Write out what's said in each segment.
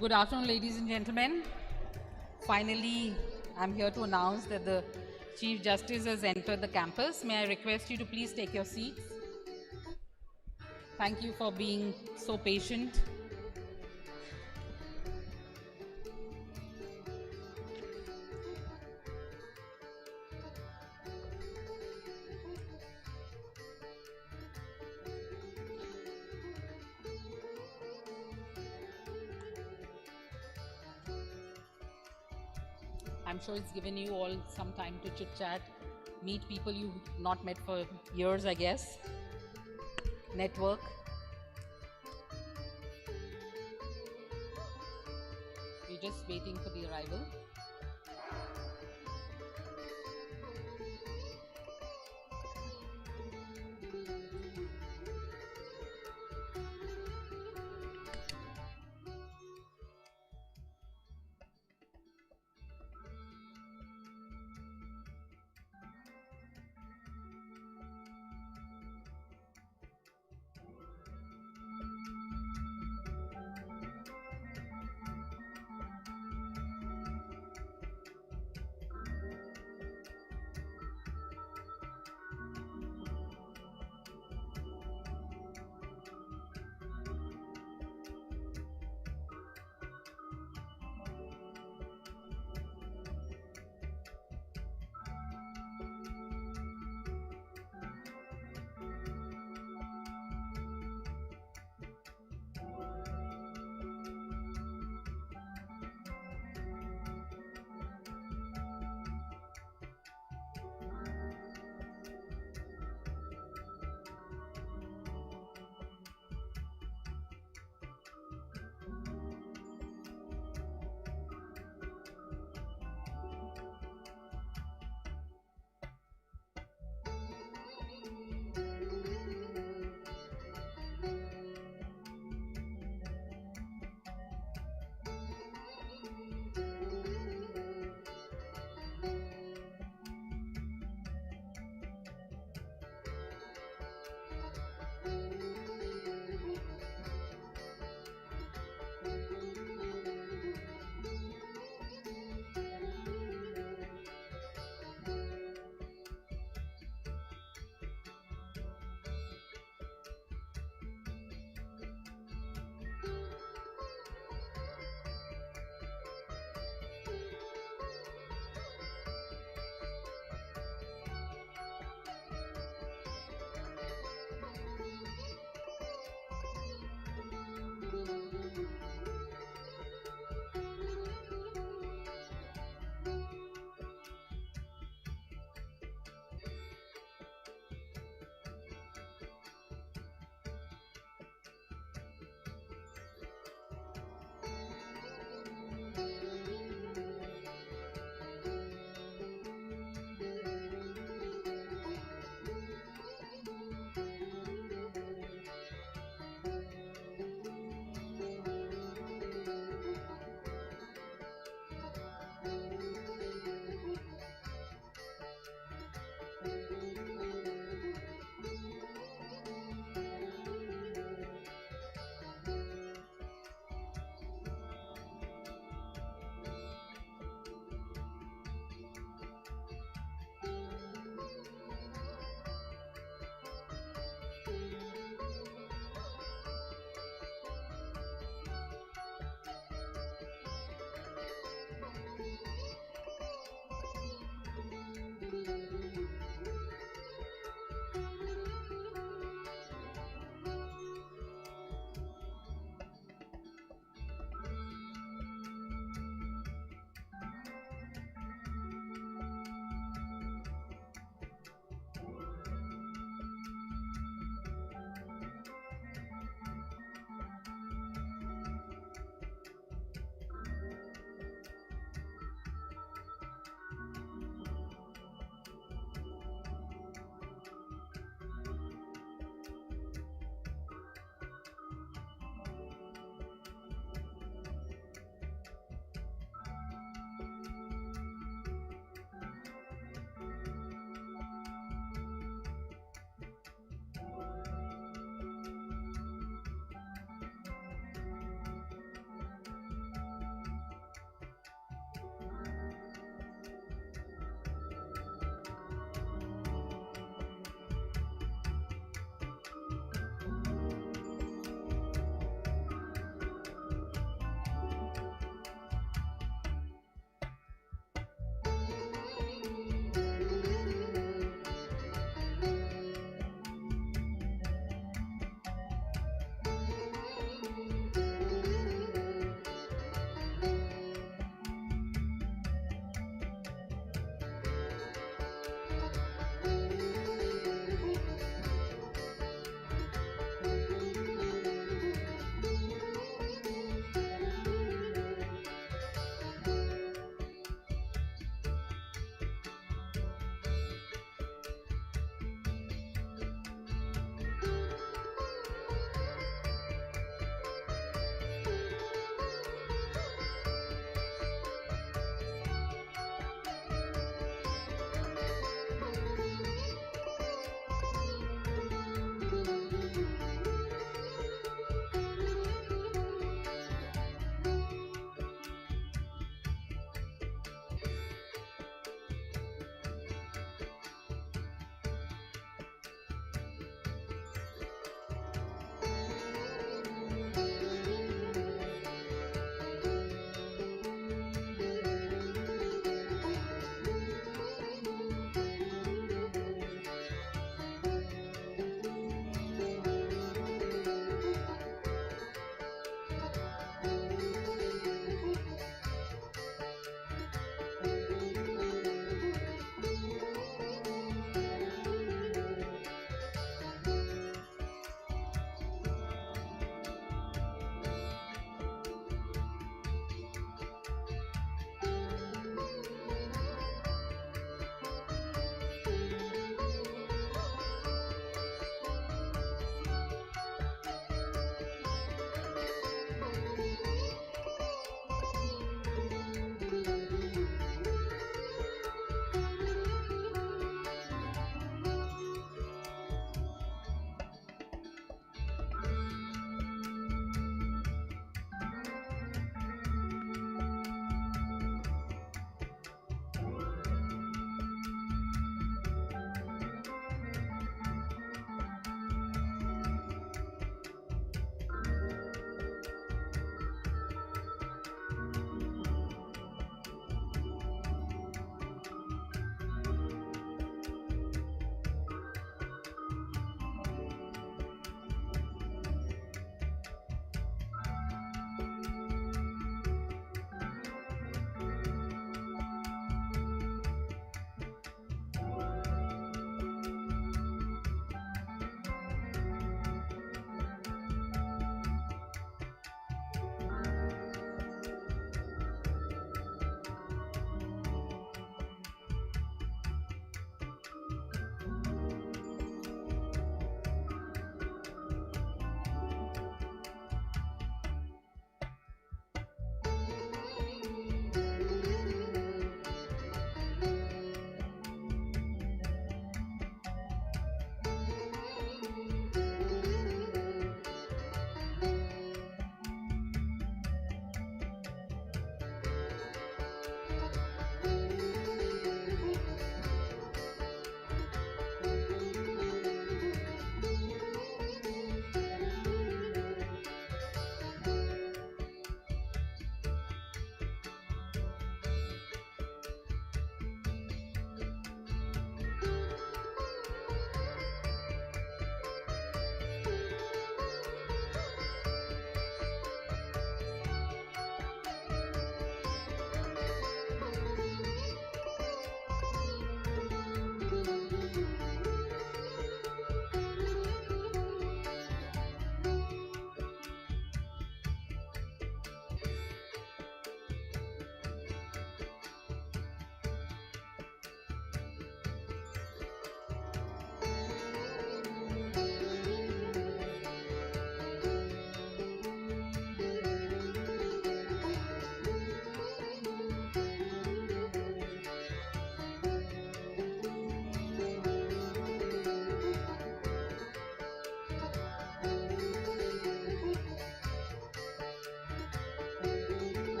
Good afternoon, ladies and gentlemen. Finally, I'm here to announce that the Chief Justice has entered the campus. May I request you to please take your seats? Thank you for being so patient. I'm sure it's given you all some time to chit-chat, meet people you've not met for years, I guess, network. We're just waiting for the arrival.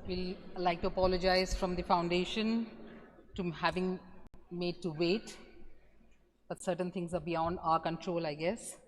We'll like to apologize from the foundation to having made to wait, but certain things are beyond our control, I guess.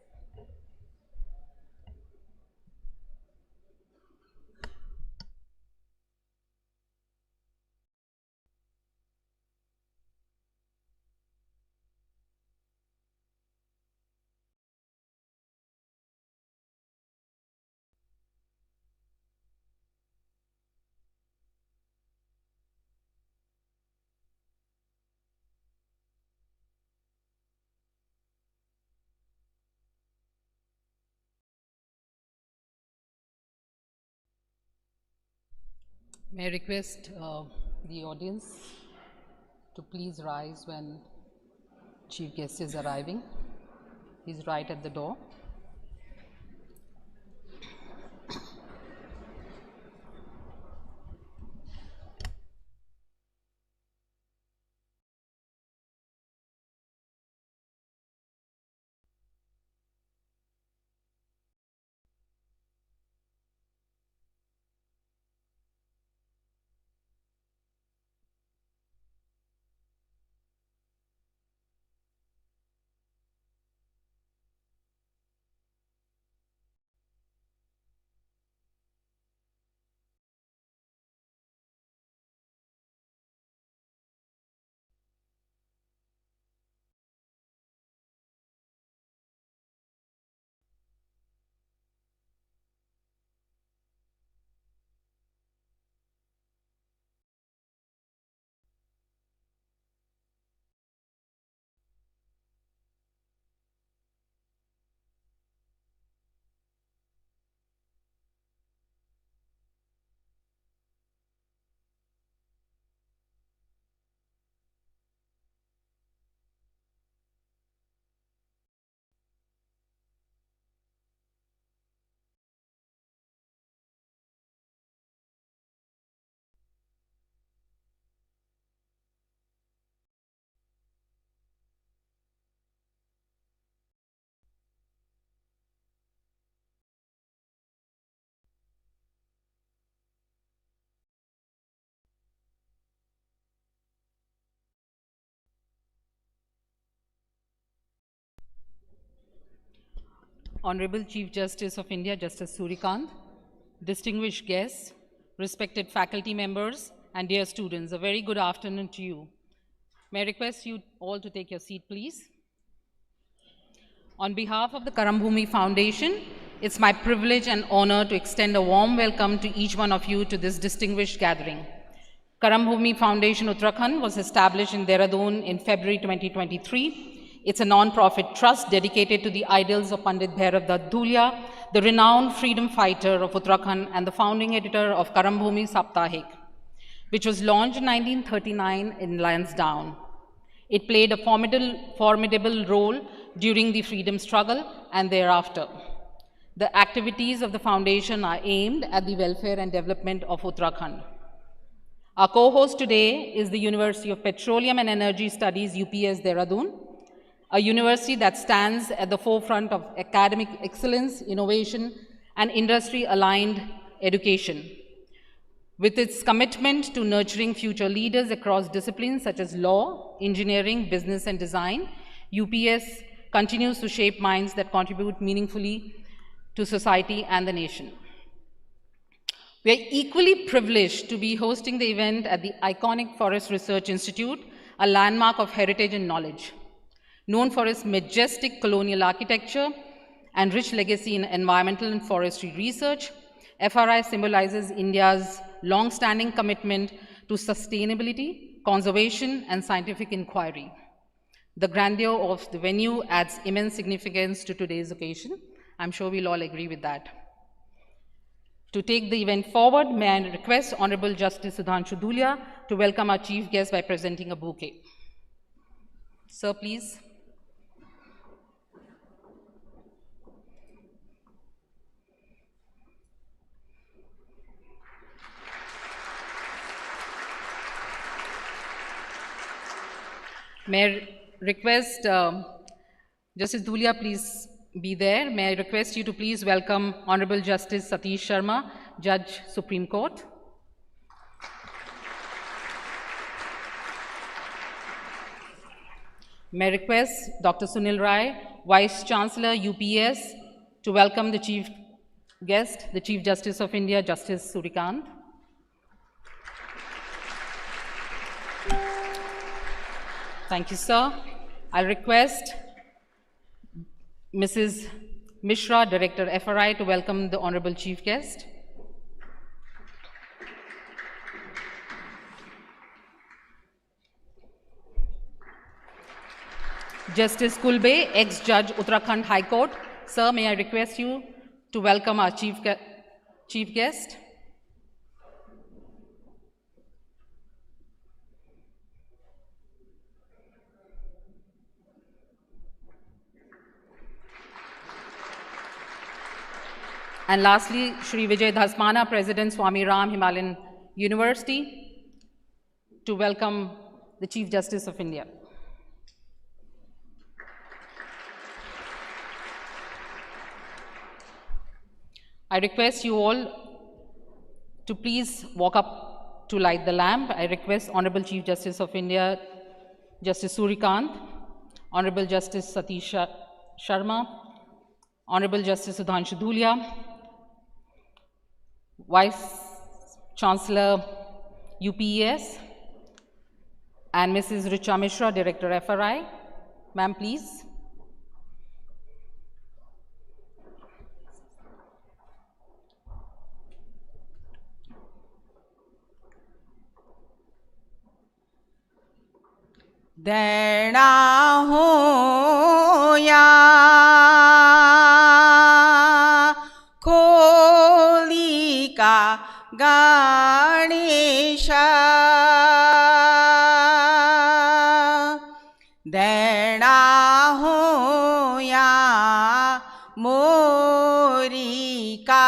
May I request the audience to please rise when Chief Guest is arriving. He's right at the door. Honorable Chief Justice of India, Justice Surya Kant, distinguished guests, respected faculty members, and dear students, a very good afternoon to you. May I request you all to take your seat, please. On behalf of the Karambhumi Foundation, it's my privilege and honor to extend a warm welcome to each one of you to this distinguished gathering. Karambhumi Foundation Uttarakhand was established in Dehradun in February 2023. It's a non-profit trust dedicated to the ideals of Pandit Dehradun Dhulia, the renowned freedom fighter of Uttarakhand and the founding editor of Karambhumi Saptahik, which was launched in 1939 in Lansdowne. It played a formidable role during the freedom struggle and thereafter. The activities of the foundation are aimed at the welfare and development of Uttarakhand. Our co-host today is the University of Petroleum and Energy Studies, UPES Dehradun, a university that stands at the forefront of academic excellence, innovation, and industry-aligned education. With its commitment to nurturing future leaders across disciplines such as law, engineering, business, and design, UPS continues to shape minds that contribute meaningfully to society and the nation. We are equally privileged to be hosting the event at the iconic Forest Research Institute, a landmark of heritage and knowledge. Known for its majestic colonial architecture and rich legacy in environmental and forestry research, FRI symbolizes India's long-standing commitment to sustainability, conservation, and scientific inquiry. The grandeur of the venue adds immense significance to today's occasion. I'm sure we'll all agree with that. To take the event forward, may I request Honorable Justice Sudhanshu Dhulia to welcome our chief guest by presenting a bouquet. Sir, please. May I request Justice Dhulia, please be there. May I request you to please welcome Honorable Justice Satish Sharma, Judge, Supreme Court. May I request Dr. Sunil Rai, Vice Chancellor, UPES, to welcome the Chief Guest, the Chief Justice of India, Justice Surya Kant. Thank you, sir. I'll request Mrs. Mishra, Director, FRI, to welcome the Honorable Chief Guest. Justice Kulbe, ex-judge, Uttarakhand High Court. Sir, may I request you to welcome our chief guest. And lastly, Shri Vijay Dhasmana, President, Swami Ram Himalayan University, to welcome the Chief Justice of India. I request you all to please walk up to light the lamp. I request Honorable Chief Justice of India, Justice Surya Kant, Honorable Justice Satish Sharma, Honorable Justice Hon'ble Dhulia, Vice Chancellor, UPES, and Mrs. Richa Mishra, Director, FRI. Ma'am, please. देना हो या खोली का गणेश देना हो या मोरी का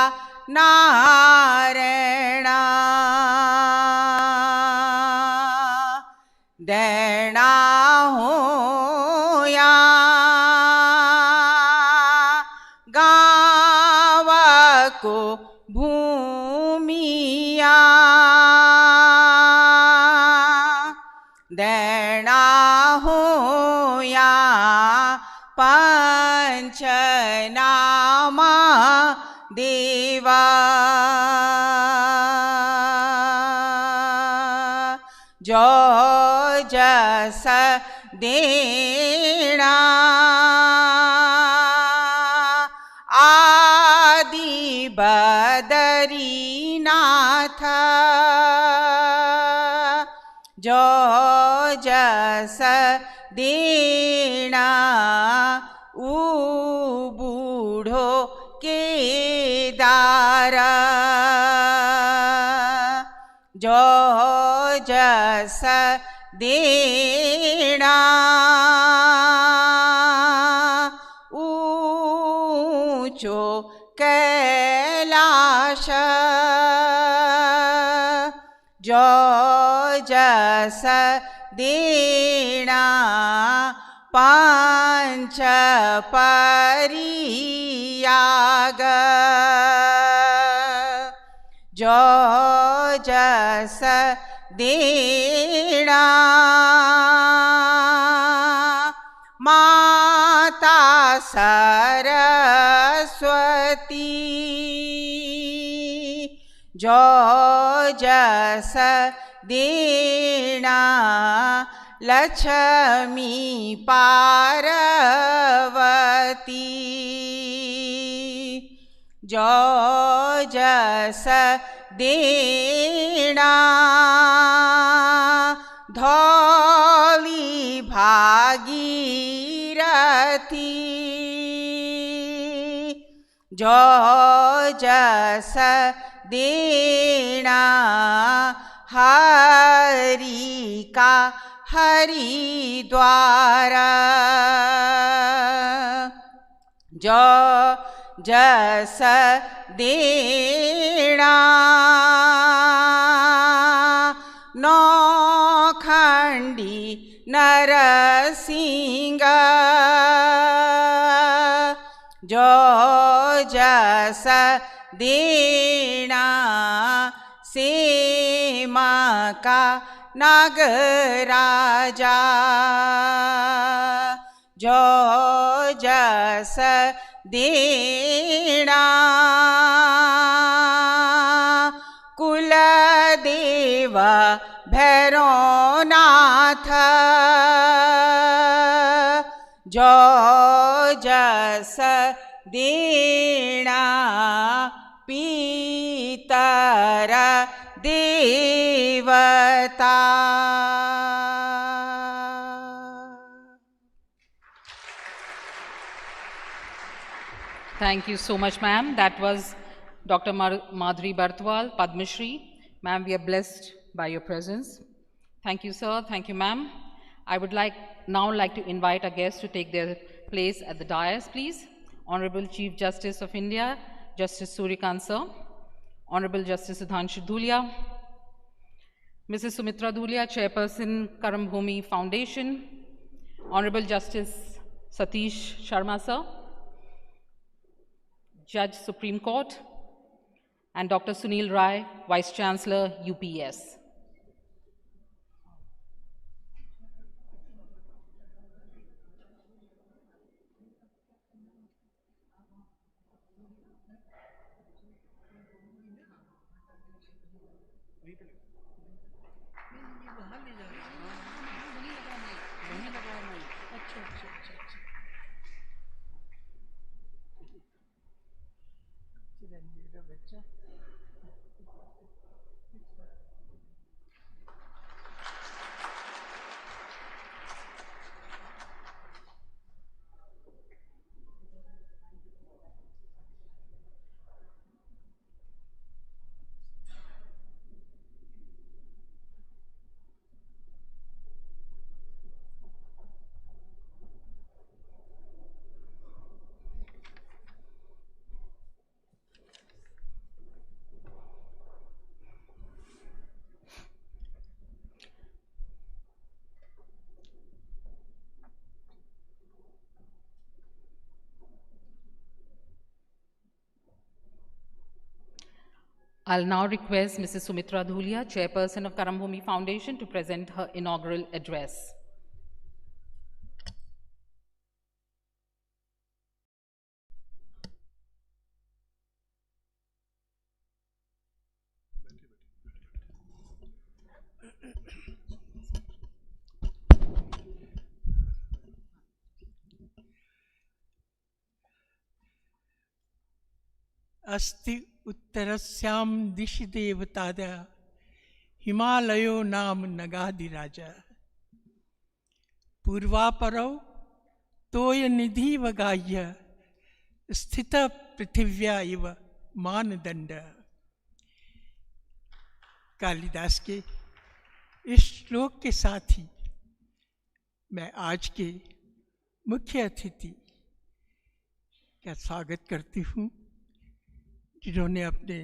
नारायण देना हो या गाँव को भूमिया देना हो या पंचनामा देवा जो जस देना आदि बदरीनाथ जो जस देना ऊ बूढ़ो केदार जो जस देना ऊंचो कैलाश जो जस देना पंच परियाग जो जस देना माता सरस्वती जो जस देना लक्ष्मी पार्वती जो जस देना धौली भागीरथी जो जस देना हरि का हरिद्वार जो जस देना नौखंडी नरसिंह जो जस देना सेमा का नागराजा जो जस दीना कुल देव भैरवनाथ जो जस दीना पीतर देवता. Thank you so much, ma'am. That was Dr. Madhuri Bartwal, Padma Shri. Ma'am, we are blessed by your presence. Thank you, sir. Thank you, ma'am. I would now like to invite our guests to take their place at the dais, please. Honorable Chief Justice of India, Justice Surya Kant, sir. Honorable Justice Hon'ble Dhulia. Mrs. Sumitra Dhulia, Chairperson, Karam Bhumi Foundation. Honorable Justice Satish Sharma, sir. Judge, Supreme Court, and Dr. Sunil Rai, Vice Chancellor, UPES. I'll now request Mrs. Sumitra Dhulia, Chairperson of Karam Bhumi Foundation, to present her inaugural address. अस्ति उत्तरस्यां दिशि देवतादय हिमालयो नाम नगाधिराज पूर्वापरौ तोयनिधिवगाह्य स्थित पृथिव्या इव मानदंड. कालिदास के इस श्लोक के साथ ही मैं आज के मुख्य अतिथि का स्वागत करती हूँ, जिन्होंने अपने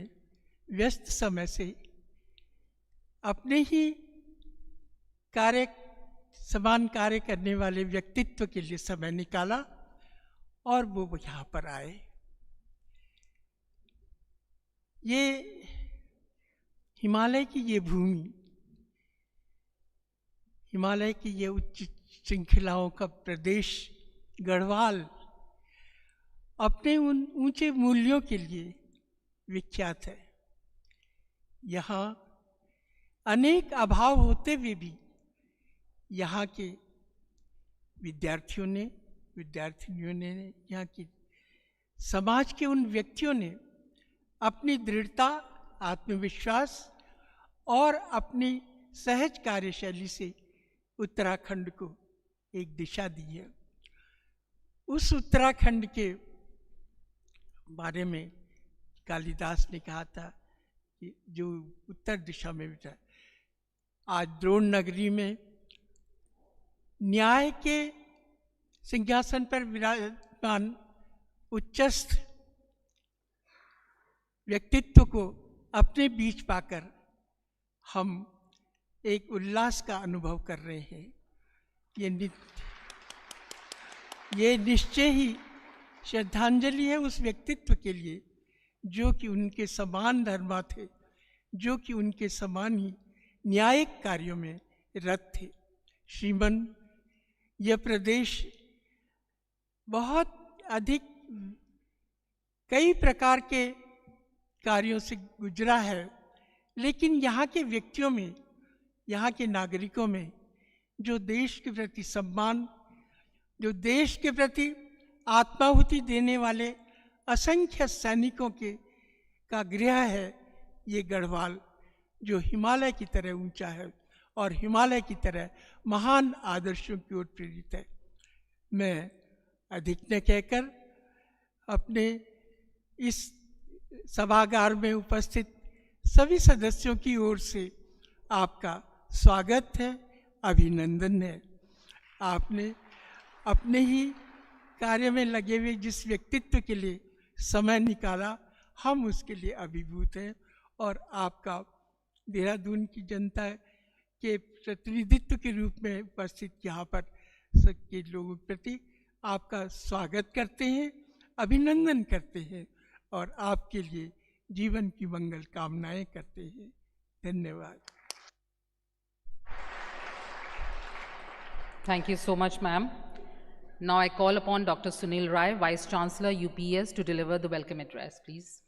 व्यस्त समय से अपने ही समान कार्य करने वाले व्यक्तित्व के लिए समय निकाला और वो यहाँ पर आए. ये हिमालय की ये भूमि, हिमालय की ये उच्च श्रृंखलाओं का प्रदेश गढ़वाल अपने उन ऊंचे मूल्यों के लिए विख्यात है. यहाँ अनेक अभाव होते हुए भी यहाँ के विद्यार्थियों ने, विद्यार्थिनियों ने, यहाँ की समाज के उन व्यक्तियों ने अपनी दृढ़ता, आत्मविश्वास और अपनी सहज कार्यशैली से उत्तराखंड को एक दिशा दी है. उस उत्तराखंड के बारे में कालिदास ने कहा था कि जो उत्तर दिशा में बिता, आज द्रोण नगरी में न्याय के सिंहासन पर विराजमान उच्चस्थ व्यक्तित्व को अपने बीच पाकर हम एक उल्लास का अनुभव कर रहे हैं. ये निश्चय ही श्रद्धांजलि है उस व्यक्तित्व के लिए जो कि उनके समान धर्मा थे, जो कि उनके समान ही न्यायिक कार्यों में रत थे. श्रीमन, यह प्रदेश बहुत अधिक कई प्रकार के कार्यों से गुजरा है, लेकिन यहाँ के व्यक्तियों में, यहाँ के नागरिकों में जो देश के प्रति सम्मान, जो देश के प्रति आत्माहुति देने वाले असंख्य सैनिकों के का गृह है, ये गढ़वाल जो हिमालय की तरह ऊंचा है और हिमालय की तरह महान आदर्शों की ओर प्रेरित है। मैं अधिक न कहकर अपने इस सभागार में उपस्थित सभी सदस्यों की ओर से आपका स्वागत है, अभिनंदन है। आपने अपने ही कार्य में लगे हुए जिस व्यक्तित्व के लिए समय निकाला, हम उसके लिए अभिभूत हैं और आपका देहरादून की जनता के प्रतिनिधित्व के रूप में उपस्थित यहाँ पर सबके लोगों के प्रति आपका स्वागत करते हैं, अभिनंदन करते हैं और आपके लिए जीवन की मंगल कामनाएं करते हैं। धन्यवाद। Thank you so much, ma'am. Now I call upon Dr. Sunil Rai, Vice Chancellor, UPES, to deliver the welcome address, please.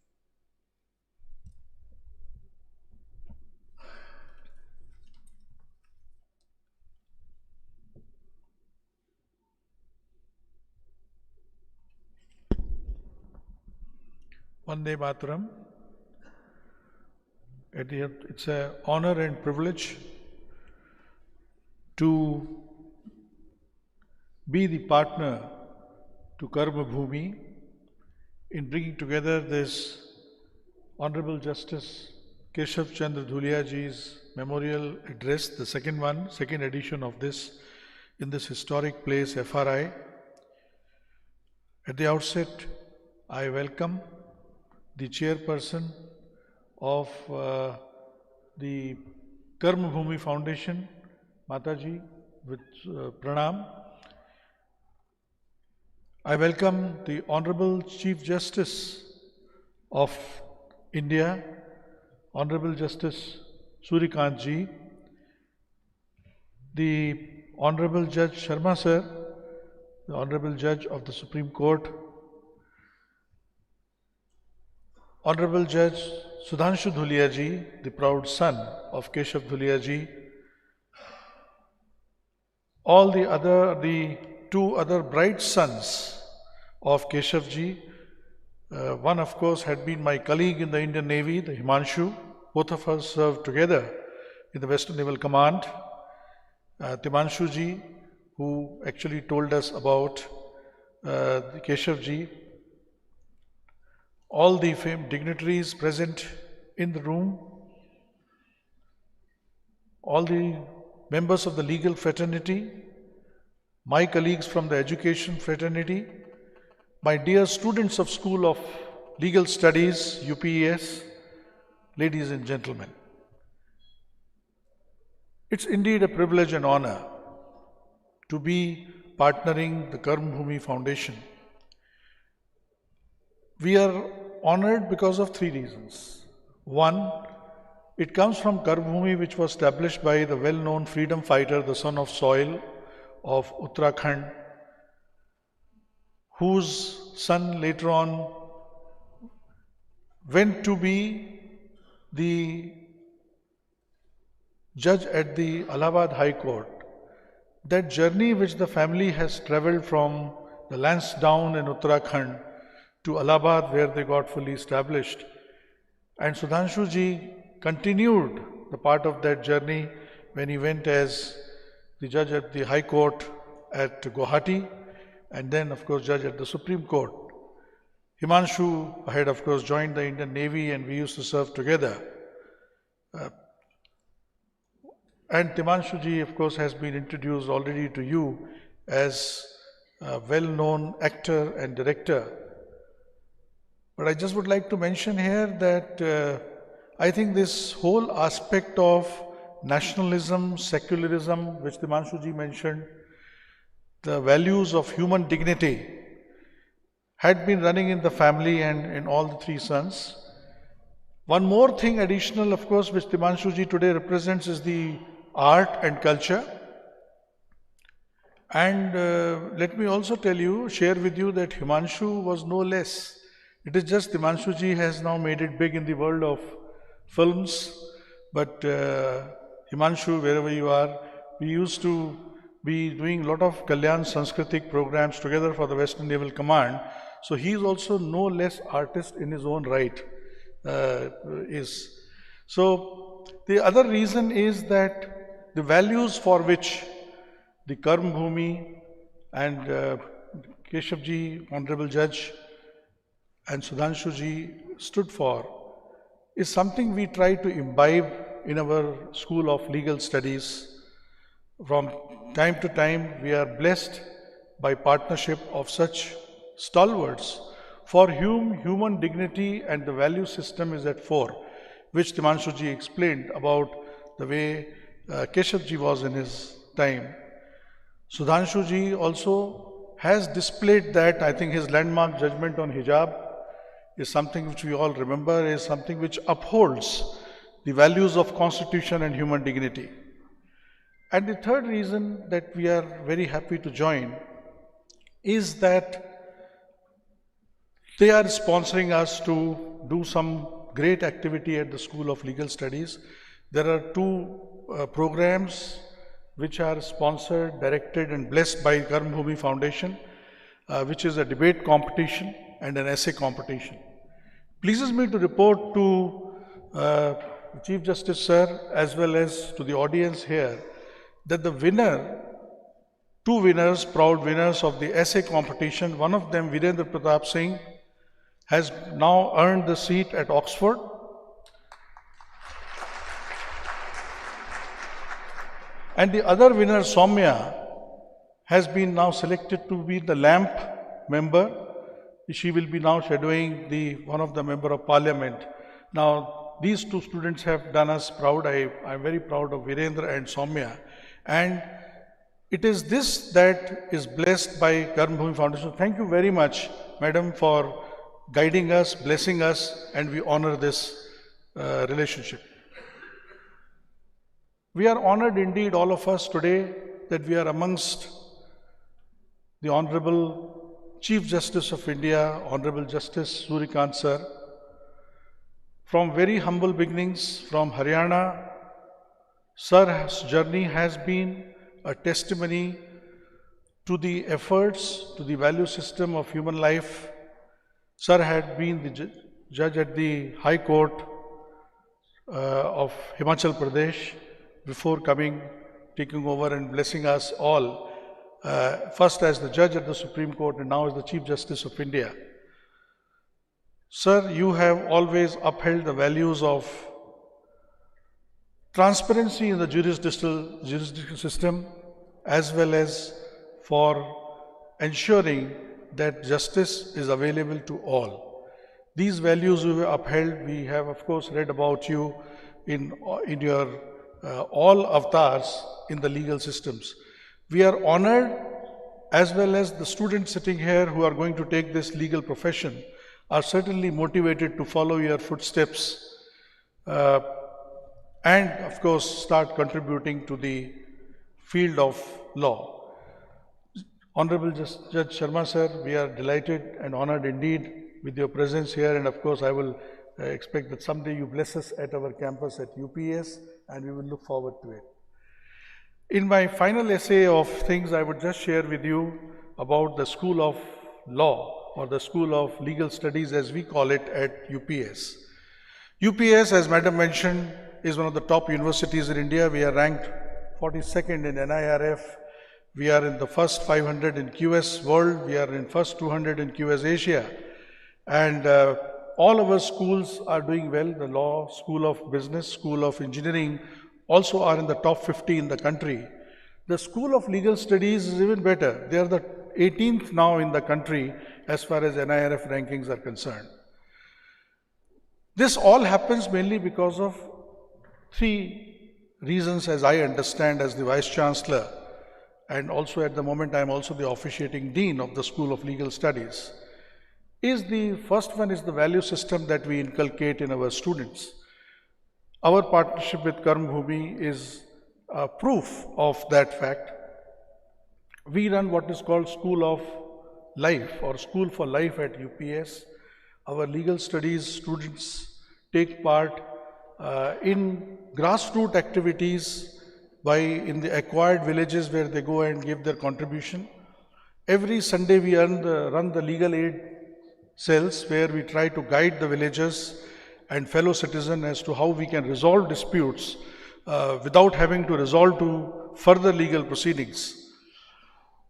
Vande Mataram. It's an honor and privilege to be the partner to Karma Bhumi in bringing together this Hon'ble Justice Keshav Chandra Dhulia ji's memorial address, the second edition of this, in this historic place, FRI. At the outset, I welcome the chairperson of the Karma Bhumi Foundation, Mataji, with pranam. I welcome the Honorable Chief Justice of India, Hon'ble Justice Surya Kant ji, the Honorable Judge Sharma sir, the Honorable Judge of the Supreme Court, Honorable Judge Sudhanshu Dhulia ji, the proud son of Keshav Dhulia ji, all the two other bright sons of Keshav ji. One, of course, had been my colleague in the Indian Navy, the Himanshu. Both of us served together in the Western Naval Command. Timanshu ji, who actually told us about the Keshav ji. All the dignitaries present in the room, all the members of the legal fraternity, my colleagues from the education fraternity, my dear students of School of Legal Studies, UPES, ladies and gentlemen. It's indeed a privilege and honor to be partnering the Karma Bhumi Foundation. We are honored because of three reasons. One, it comes from Karma Bhumi, which was established by the well-known freedom fighter, the son of soil of Uttarakhand, whose son later on went to be the judge at the Allahabad High Court. That journey which the family has travelled from the Lansdowne in Uttarakhand to Allahabad, where they got fully established. And Sudhanshu ji continued the part of that journey when he went as the judge at the High Court at Guwahati, and then, of course, judge at the Supreme Court. Himanshu had, of course, joined the Indian Navy, and we used to serve together. And Timanshu ji, of course, has been introduced already to you as a well-known actor and director. But I just would like to mention here that I think this whole aspect of nationalism, secularism, which Timanshu ji mentioned, the values of human dignity, had been running in the family and in all the three sons. One more thing additional, of course, which Timanshu ji today represents is the art and culture. And let me also tell you, share with you that Himanshu was no less. It is just Himanshu ji has now made it big in the world of films. But Himanshu, wherever you are, we used to be doing a lot of Kalyan Sanskritic programs together for the Western Naval Command. So he is also no less artist in his own right. So the other reason is that the values for which the Karm Bhumi and Keshav ji, Honorable Judge, and Sudhanshu ji stood for is something we try to imbibe in our School of Legal Studies. From time to time, we are blessed by partnership of such stalwarts for whom human dignity and the value system is at fore, which Himanshu ji explained about the way Keshav ji was in his time. Sudhanshu ji also has displayed that. I think his landmark judgment on hijab is something which we all remember, is something which upholds the values of constitution and human dignity. And the third reason that we are very happy to join is that they are sponsoring us to do some great activity at the School of Legal Studies. There are two programs which are sponsored, directed and blessed by Karm Bhumi Foundation, which is a debate competition and an essay competition. Pleases me to report to Chief Justice Sir as well as to the audience here that the two winners, proud winners of the essay competition, one of them, Virendra Pratap Singh, has now earned the seat at Oxford. And the other winner, Soumya, has been now selected to be the LAMP member. She will be now shadowing one of the member of parliament. Now, these two students have done us proud. I'm very proud of Virendra and Soumya. And it is this that is blessed by Karm Bhumi Foundation. Thank you very much, Madam, for guiding us, blessing us, and we honor this relationship. We are honored indeed, all of us today, that we are amongst the Honorable Chief Justice of India, Honorable Justice Surya Kant sir. From very humble beginnings from Haryana, Sir's journey has been a testimony to the efforts, to the value system of human life. Sir had been the judge at the High Court of Himachal Pradesh before taking over and blessing us all, first as the judge at the Supreme Court and now as the Chief Justice of India. Sir, you have always upheld the values of transparency in the judicial system as well as for ensuring that justice is available to all. These values we have upheld. We have of course read about you in your all avatars in the legal systems. We are honored, as well as the students sitting here who are going to take this legal profession are certainly motivated to follow your footsteps and of course start contributing to the field of law. Honorable Judge Sharma sir, we are delighted and honored indeed with your presence here, and of course I will expect that someday you bless us at our campus at UPES, and we will look forward to it. In my final essay of things, I would just share with you about the School of Law or the School of Legal Studies as we call it at UPES. UPES, as Madam mentioned, is one of the top universities in India. We are ranked 42nd in NIRF. We are in the first 500 in QS world. We are in first 200 in QS Asia. And all our schools are doing well. The Law, School of Business, School of Engineering also are in the top 50 in the country. The School of Legal Studies is even better. They are the 18th now in the country as far as NIRF rankings are concerned. This all happens mainly because of three reasons, as I understand as the Vice Chancellor, and also at the moment I am also the officiating Dean of the School of Legal Studies. The first one is the value system that we inculcate in our students. Our partnership with Karm Bhumi is proof of that fact. we run what is called School of Life or School for Life at UPES. Our legal studies students take part in grassroots activities in the acquired villages where they go and give their contribution. Every Sunday we run the legal aid cells where we try to guide the villagers and fellow citizens as to how we can resolve disputes without having to resort to further legal proceedings.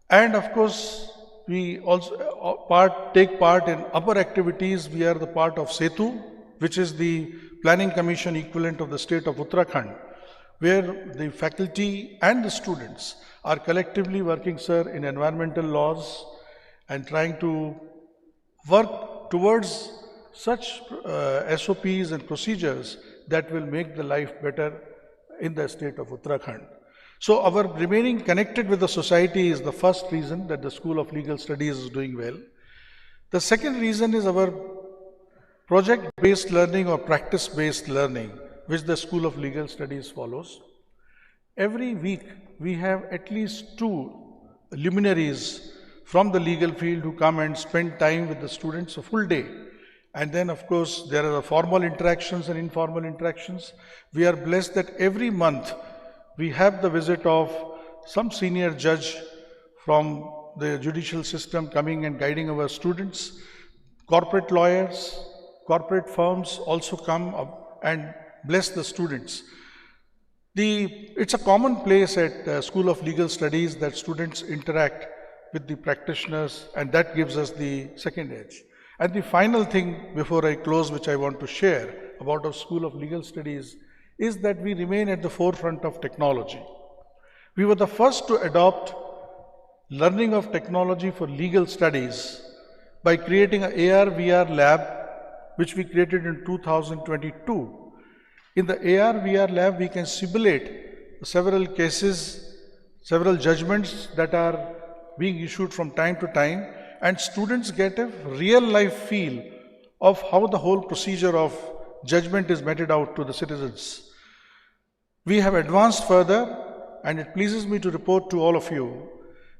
And of course, we also take part in upper activities. We are the part of SETU, which is the Planning Commission equivalent of the state of Uttarakhand, where the faculty and the students are collectively working, sir, in environmental laws and trying to work towards such SOPs and procedures that will make the life better in the state of Uttarakhand. So our remaining connected with the society is the first reason that the School of Legal Studies is doing well. The second reason is our project-based learning or practice-based learning, which the School of Legal Studies follows. Every week we have at least 2 luminaries from the legal field who come and spend time with the students a full day. And then of course there are the formal interactions and informal interactions. We are blessed that every month we have the visit of some senior judge from the judicial system coming and guiding our students. Corporate lawyers, corporate firms also come up and bless the students. It's a common place at School of Legal Studies that students interact with the practitioners, and that gives us the second edge. And the final thing before I close, which I want to share about our School of Legal Studies, is that we remain at the forefront of technology. We were the first to adopt learning of technology for legal studies by creating an AR/VR lab, which we created in 2022. In the AR/VR lab, we can simulate several cases, several judgments that are being issued from time to time, and students get a real-life feel of how the whole procedure of judgment is meted out to the citizens. We have advanced further, and it pleases me to report to all of you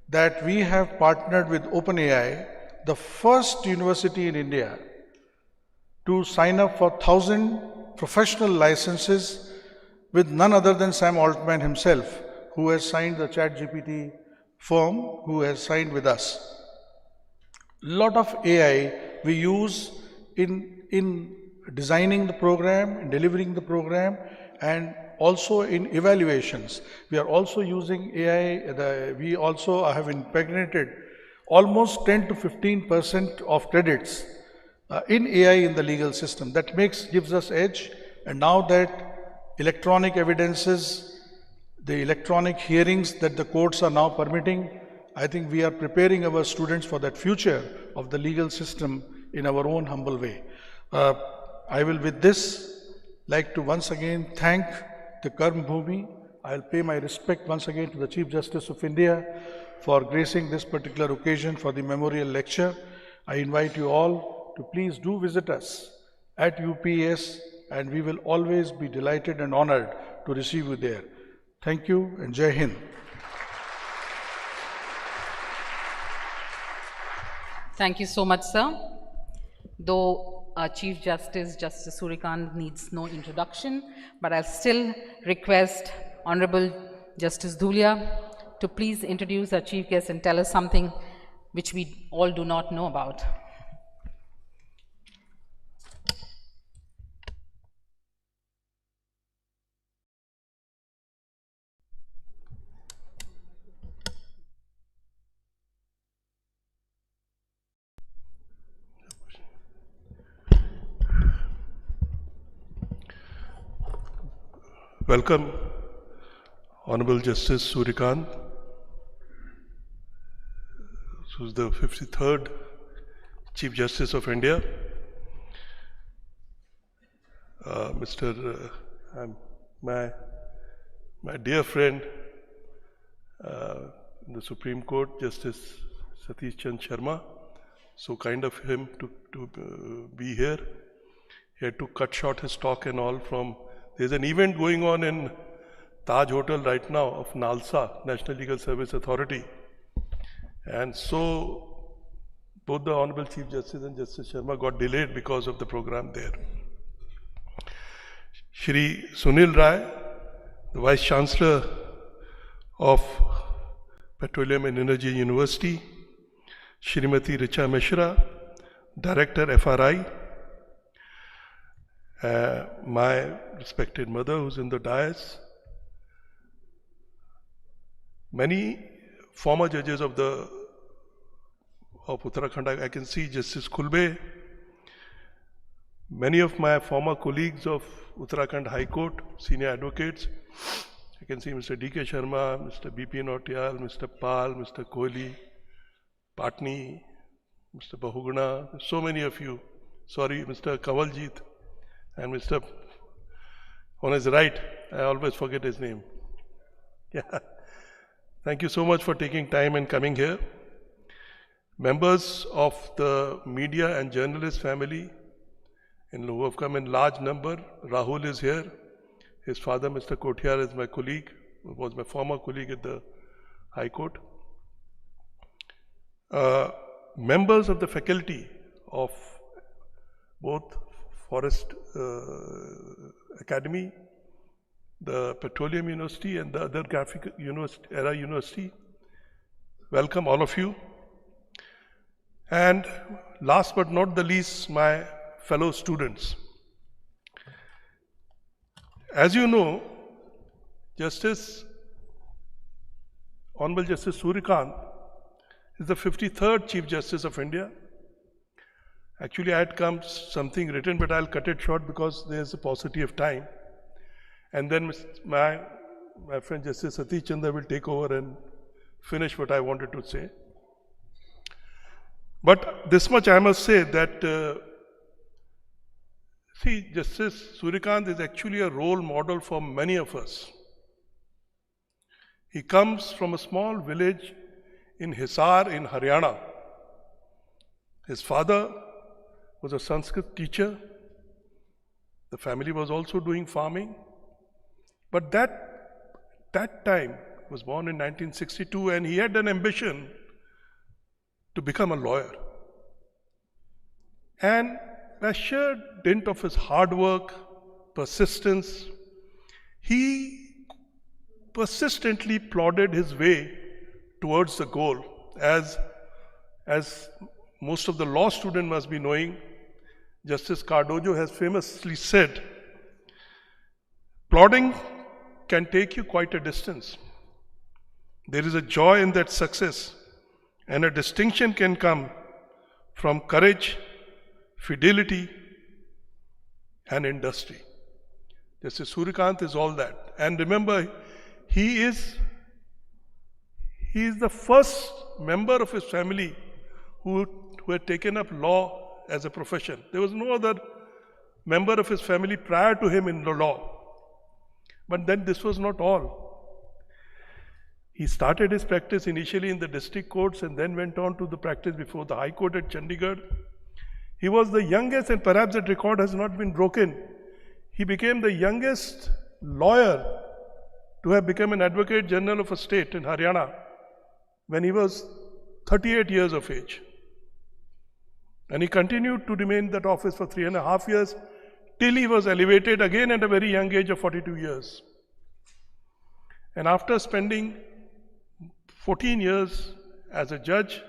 that we have partnered with OpenAI, the first university in India to sign up for 1,000 professional licenses with none other than Sam Altman himself, who has signed the ChatGPT firm, who has signed with us. Lot of AI we use in designing the program, in delivering the program, and also in evaluations. We are also using AI, we also have impregnated almost 10 to 15% of credits in AI in the legal system. That gives us edge, and now that electronic evidences, the electronic hearings that the courts are now permitting, I think we are preparing our students for that future of the legal system in our own humble way. I will with this like to once again thank the Karma Bhumi. I'll pay my respect once again to the Chief Justice of India for gracing this particular occasion for the memorial lecture. I invite you all to please do visit us at UPES, and we will always be delighted and honored to receive you there. Thank you and Jai Hind. Thank you so much, sir. Though our Chief Justice, Justice Surya Kant, needs no introduction, but I'll still request Hon'ble Justice Dhulia to please introduce our chief guest and tell us something which we all do not know about. Welcome, Honorable Justice Surya Kant, who's the 53rd Chief Justice of India. My dear friend in the Supreme Court, Justice Satish Chandra Sharma, so kind of him to be here. He had to cut short his talk and all from. There's an event going on in Taj Hotel right now of NALSA, National Legal Service Authority. And so both the Honorable Chief Justice and Justice Sharma got delayed because of the program there. Shri Sunil Rai, the Vice Chancellor of Petroleum and Energy University, Shrimati Richa Mishra, Director FRI, my respected mother who's in the dais, many former judges of Uttarakhand. I can see Justice Khulbe, many of my former colleagues of Uttarakhand High Court, senior advocates. I can see Mr. D.K. Sharma, Mr. B.P. Nautiyal, Mr. Pal, Mr. Kohli, Patni, Mr. Bahuguna, so many of you. Sorry, Mr. Kawaljit and Mr. On his right, I always forget his name. Yeah. Thank you so much for taking time and coming here. Members of the media and journalist family who have come in large number. Rahul is here. His father, Mr. Kothiyar, is my colleague, was my former colleague at the High Court. Members of the faculty of both Forest Academy, the Petroleum University and the other Graphic Era University. Welcome all of you. And last but not the least, my fellow students. As you know, Hon'ble Justice Surya Kant is the 53rd Chief Justice of India. Actually, I had come something written, but I'll cut it short because there's a paucity of time. And then my friend Justice Satish Chandra will take over and finish what I wanted to say. But this much I must say that, Justice Surya Kant is actually a role model for many of us. He comes from a small village in Hisar in Haryana. His father was a Sanskrit teacher. The family was also doing farming. But that time, he was born in 1962, and he had an ambition to become a lawyer. And by sheer dint of his hard work, persistence, he persistently plodded his way towards the goal. As most of the law students must be knowing, Justice Cardozo has famously said, plodding can take you quite a distance. There is a joy in that success, and a distinction can come from courage, fidelity, and industry. Justice Surya Kant is all that. And remember, he is the first member of his family who had taken up law as a profession. There was no other member of his family prior to him in the law. But then this was not all. He started his practice initially in the district courts and then went on to the practice before the High Court at Chandigarh. He was the youngest, and perhaps that record has not been broken. He became the youngest lawyer to have become an Advocate General of a state in Haryana when he was 38 years of age. And he continued to remain in that office for 3.5 years till he was elevated again at a very young age of 42 years. And after spending 14 years as a judge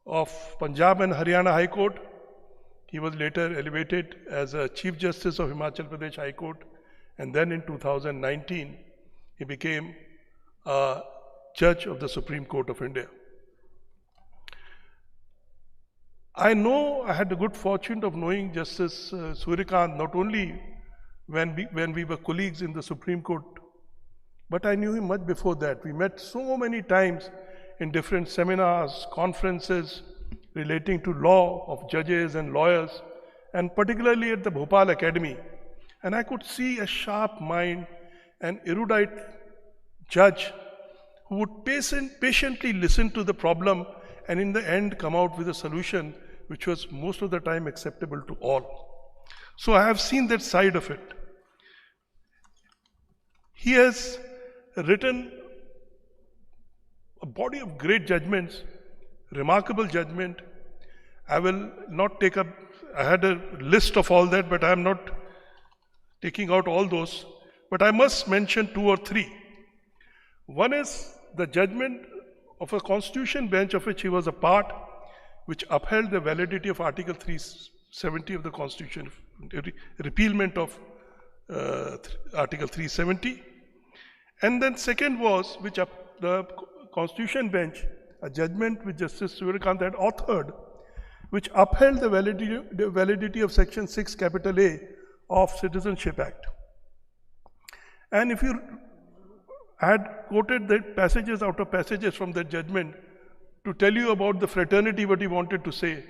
of Punjab and Haryana High Court, he was later elevated as a Chief Justice of Himachal Pradesh High Court, and then in 2019, he became a Judge of the Supreme Court of India. I know I had the good fortune of knowing Justice Surya Kant not only when we were colleagues in the Supreme Court, but I knew him much before that. We met so many times in different seminars, conferences relating to law of judges and lawyers, and particularly at the Bhopal Academy. And I could see a sharp mind, an erudite judge who would patiently listen to the problem and in the end come out with a solution which was most of the time acceptable to all. So I have seen that side of it. He has written a body of great judgments, remarkable judgment. I will not take up, I had a list of all that, but I am not taking out all those. But I must mention 2 or 3. One is the judgment of a constitution bench of which he was a part, which upheld the validity of Article 370 of the Constitution, repealment of Article 370. And then second was, which the Constitution bench, a judgment which Justice Surya Kant had authored, which upheld the validity of Section 6 capital A of Citizenship Act. And if you had quoted the passages out of passages from that judgment to tell you about the fraternity, what he wanted to say.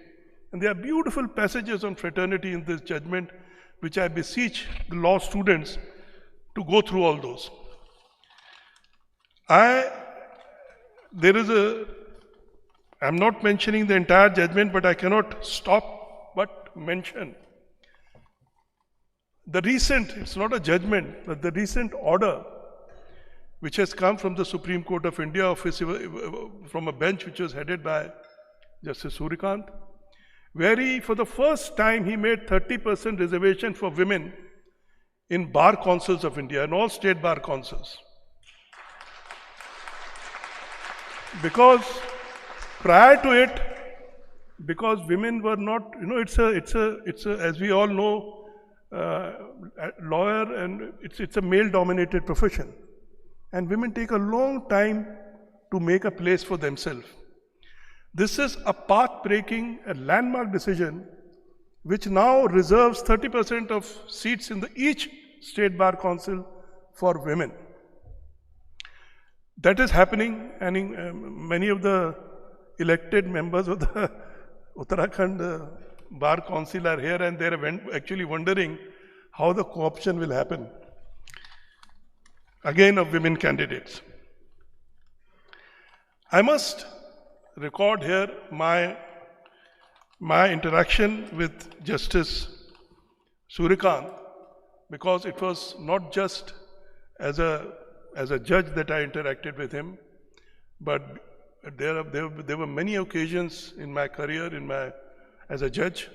And there are beautiful passages on fraternity in this judgment, which I beseech the law students to go through all those. I'm not mentioning the entire judgment, but I cannot stop but mention the recent, it's not a judgment, but the recent order which has come from the Supreme Court of India, from a bench which was headed by Justice Surya Kant, where he, for the first time, he made 30% reservation for women in bar councils of India, and all state bar councils. Because prior to it, because women were not, it's a as we all know, lawyer, and it's a male-dominated profession. And women take a long time to make a place for themselves. This is a path-breaking, a landmark decision, which now reserves 30% of seats in each state bar council for women. That is happening, and many of the elected members of the Uttarakhand Bar Council are here, and they are actually wondering how the co-option will happen, again of women candidates. I must record here my interaction with Justice Surya Kant, because it was not just as a judge that I interacted with him, but there were many occasions in my career, as a judge,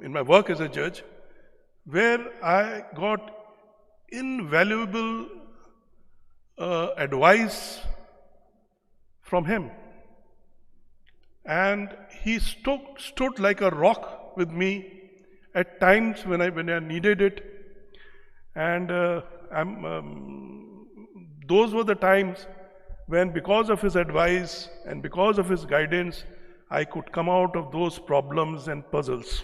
in my work as a judge, where I got invaluable advice from him. And he stood like a rock with me at times when I needed it. And those were the times when, because of his advice and because of his guidance, I could come out of those problems and puzzles.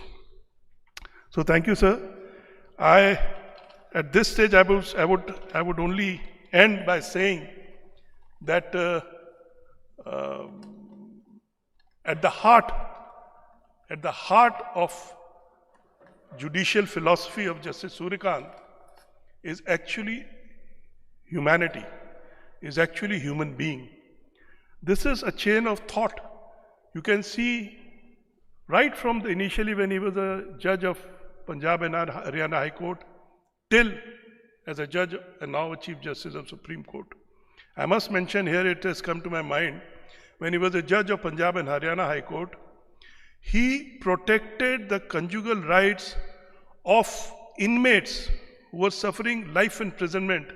So thank you, sir. At this stage, I would only end by saying that at the heart of judicial philosophy of Justice Surya Kant is actually humanity, is actually human being. This is a chain of thought. You can see right from initially when he was a judge of Punjab and Haryana High Court, till as a judge and now a Chief Justice of Supreme Court. I must mention here, it has come to my mind, when he was a judge of Punjab and Haryana High Court, he protected the conjugal rights of inmates who were suffering life imprisonment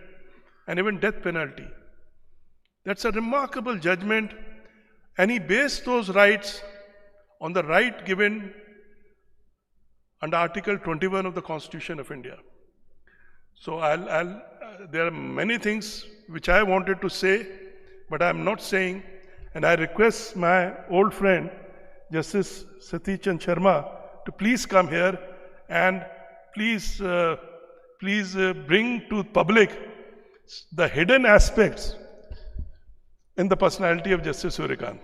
and even death penalty. That's a remarkable judgment, and he based those rights on the right given under Article 21 of the Constitution of India. So there are many things which I wanted to say, but I am not saying, and I request my old friend, Justice Satish Chandra Sharma, to please come here and please bring to public the hidden aspects in the personality of Justice Surya Kant.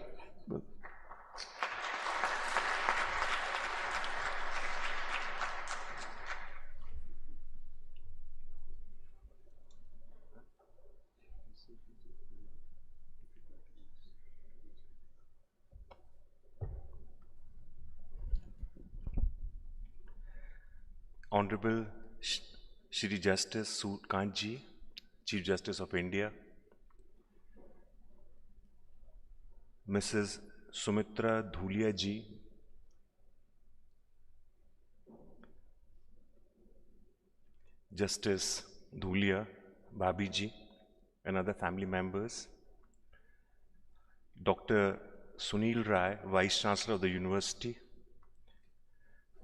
Honorable Shri Justice Surya Kant ji, Chief Justice of India, Mrs. Sumitra Dhulia ji, Justice Dhulia, Bhabi ji, and other family members, Dr. Sunil Rai, Vice Chancellor of the University,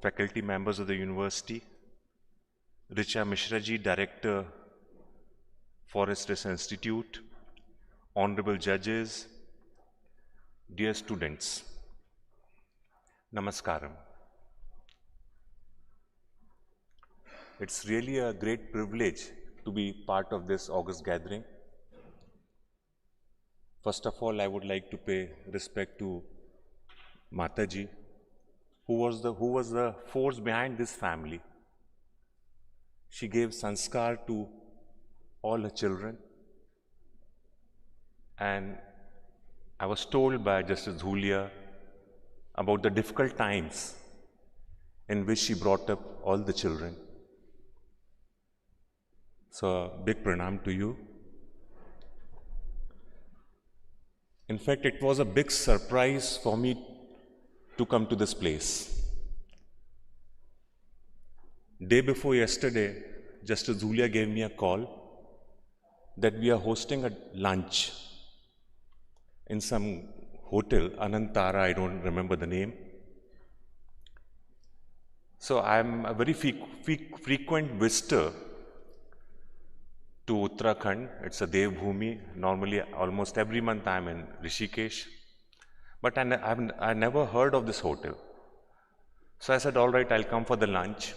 faculty members of the University, Richa Mishra ji, Director, Forest Research Institute, Honorable Judges, dear students, Namaskaram. It's really a great privilege to be part of this August gathering. First of all, I would like to pay respect to Mataji, who was the force behind this family. She gave sanskar to all her children, and I was told by Justice Dhulia about the difficult times in which she brought up all the children. So, a big pranam to you. In fact, it was a big surprise for me to come to this place. Day before yesterday, Justice Dhulia gave me a call that we are hosting a lunch in some hotel, Anantara, I don't remember the name. So I'm a very frequent visitor to Uttarakhand. It's a Dev Bhumi. Normally, almost every month I'm in Rishikesh. But I never heard of this hotel. So I said, all right, I'll come for the lunch.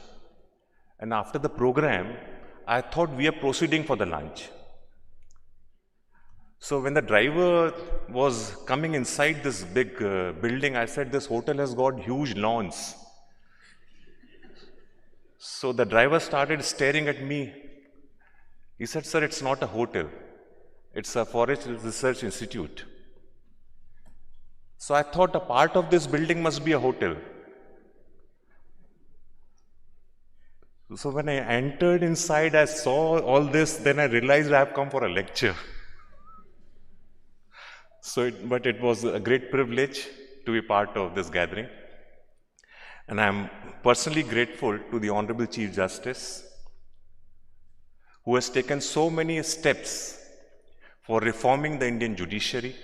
And after the program, I thought we are proceeding for the lunch. So when the driver was coming inside this big building, I said, this hotel has got huge lawns. So the driver started staring at me. He said, sir, it's not a hotel. It's a Forest Research Institute. So I thought a part of this building must be a hotel. So when I entered inside, I saw all this, then I realized I have come for a lecture. But it was a great privilege to be part of this gathering. And I'm personally grateful to the Honorable Chief Justice, who has taken so many steps for reforming the Indian judiciary.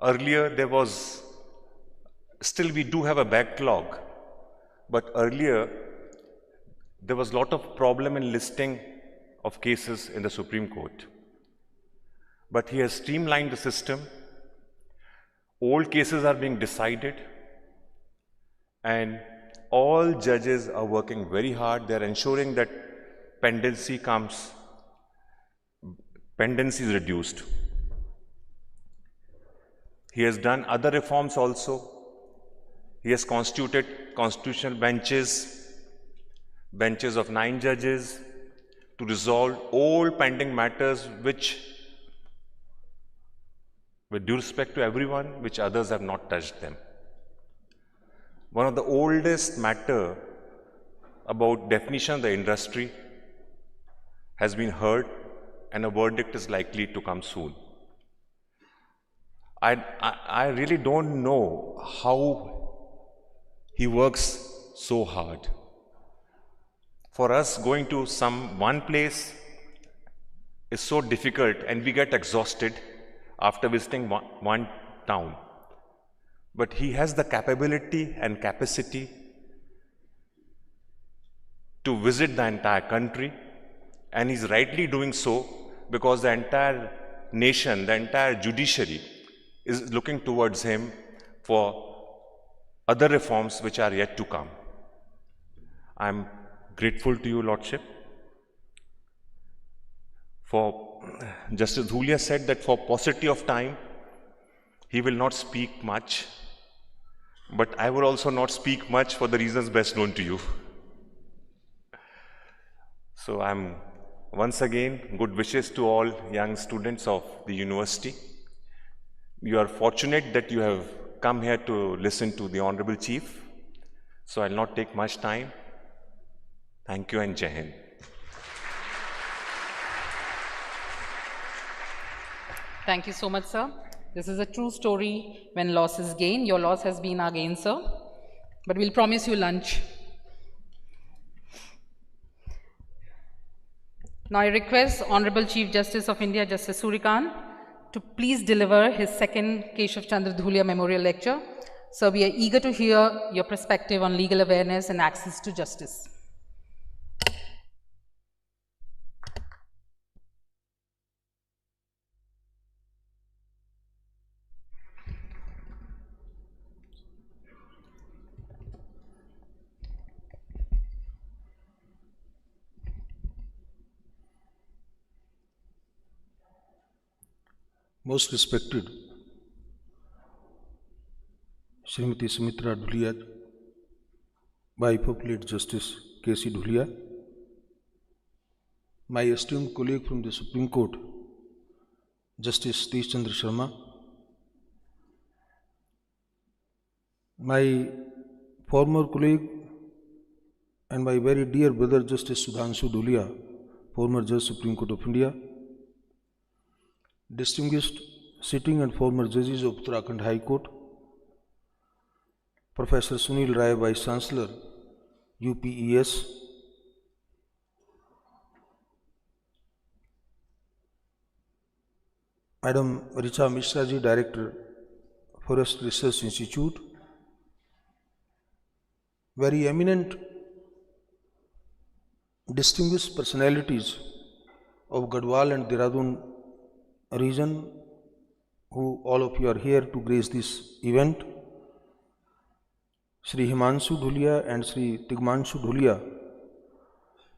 Earlier still we do have a backlog, but earlier there was a lot of problem in listing of cases in the Supreme Court. But he has streamlined the system. Old cases are being decided, and all judges are working very hard. They are ensuring that pendency is reduced. He has done other reforms also. He has constituted constitutional benches of 9 judges to resolve all pending matters which, with due respect to everyone, which others have not touched them. One of the oldest matter about definition of the industry has been heard, and a verdict is likely to come soon. I really don't know how he works so hard. For us, going to one place is so difficult, and we get exhausted after visiting one town. But he has the capability and capacity to visit the entire country, and he's rightly doing so because the entire nation, the entire judiciary is looking towards him for other reforms which are yet to come. I'm grateful to you, Lordship. For Justice Dhulia said that for paucity of time, he will not speak much, but I will also not speak much for the reasons best known to you. So I'm once again, good wishes to all young students of the university. You are fortunate that you have come here to listen to the Honorable Chief. So I'll not take much time. Thank you and Jai Hind. Thank you so much, sir. This is a true story when loss is gain. Your loss has been our gain, sir. But we'll promise you lunch. Now I request Honorable Chief Justice of India, Justice Surya Kant, to please deliver his second Keshav Chandra Dhulia Memorial Lecture. Sir, we are eager to hear your perspective on legal awareness and access to justice. Most respected Srimati Sumitra Dhulia, wife of late Justice Keshav Dhulia, my esteemed colleague from the Supreme Court, Justice Keshav Chandra Sharma, my former colleague and my very dear brother Justice Sudhanshu Dhulia, former Judge Supreme Court of India, distinguished sitting and former judges of Uttarakhand High Court, Professor Sunil Rai, Vice Chancellor, UPES, Madam Richa Mishra ji, Director, Forest Research Institute, very eminent, distinguished personalities of Garhwal and Dehradun region, who all of you are here to grace this event, Shri Himanshu Dhulia and Shri Tigmanshu Dhulia,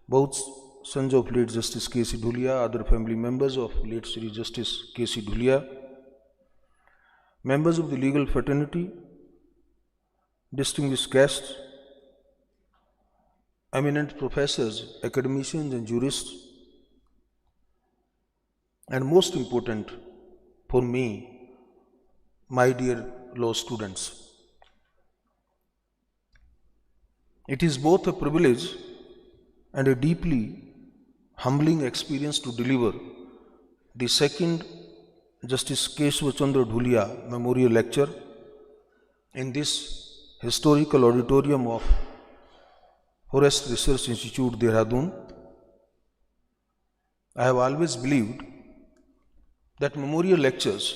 both sons of late Justice Keshav Dhulia, other family members of late Shri Justice Keshav Dhulia, members of the legal fraternity, distinguished guests, eminent professors, academicians and jurists, and most important for me, my dear law students. It is both a privilege and a deeply humbling experience to deliver the second Justice Keshav Chandra Dhulia Memorial Lecture in this historical auditorium of Forest Research Institute, Dehradun. I have always believed that memorial lectures,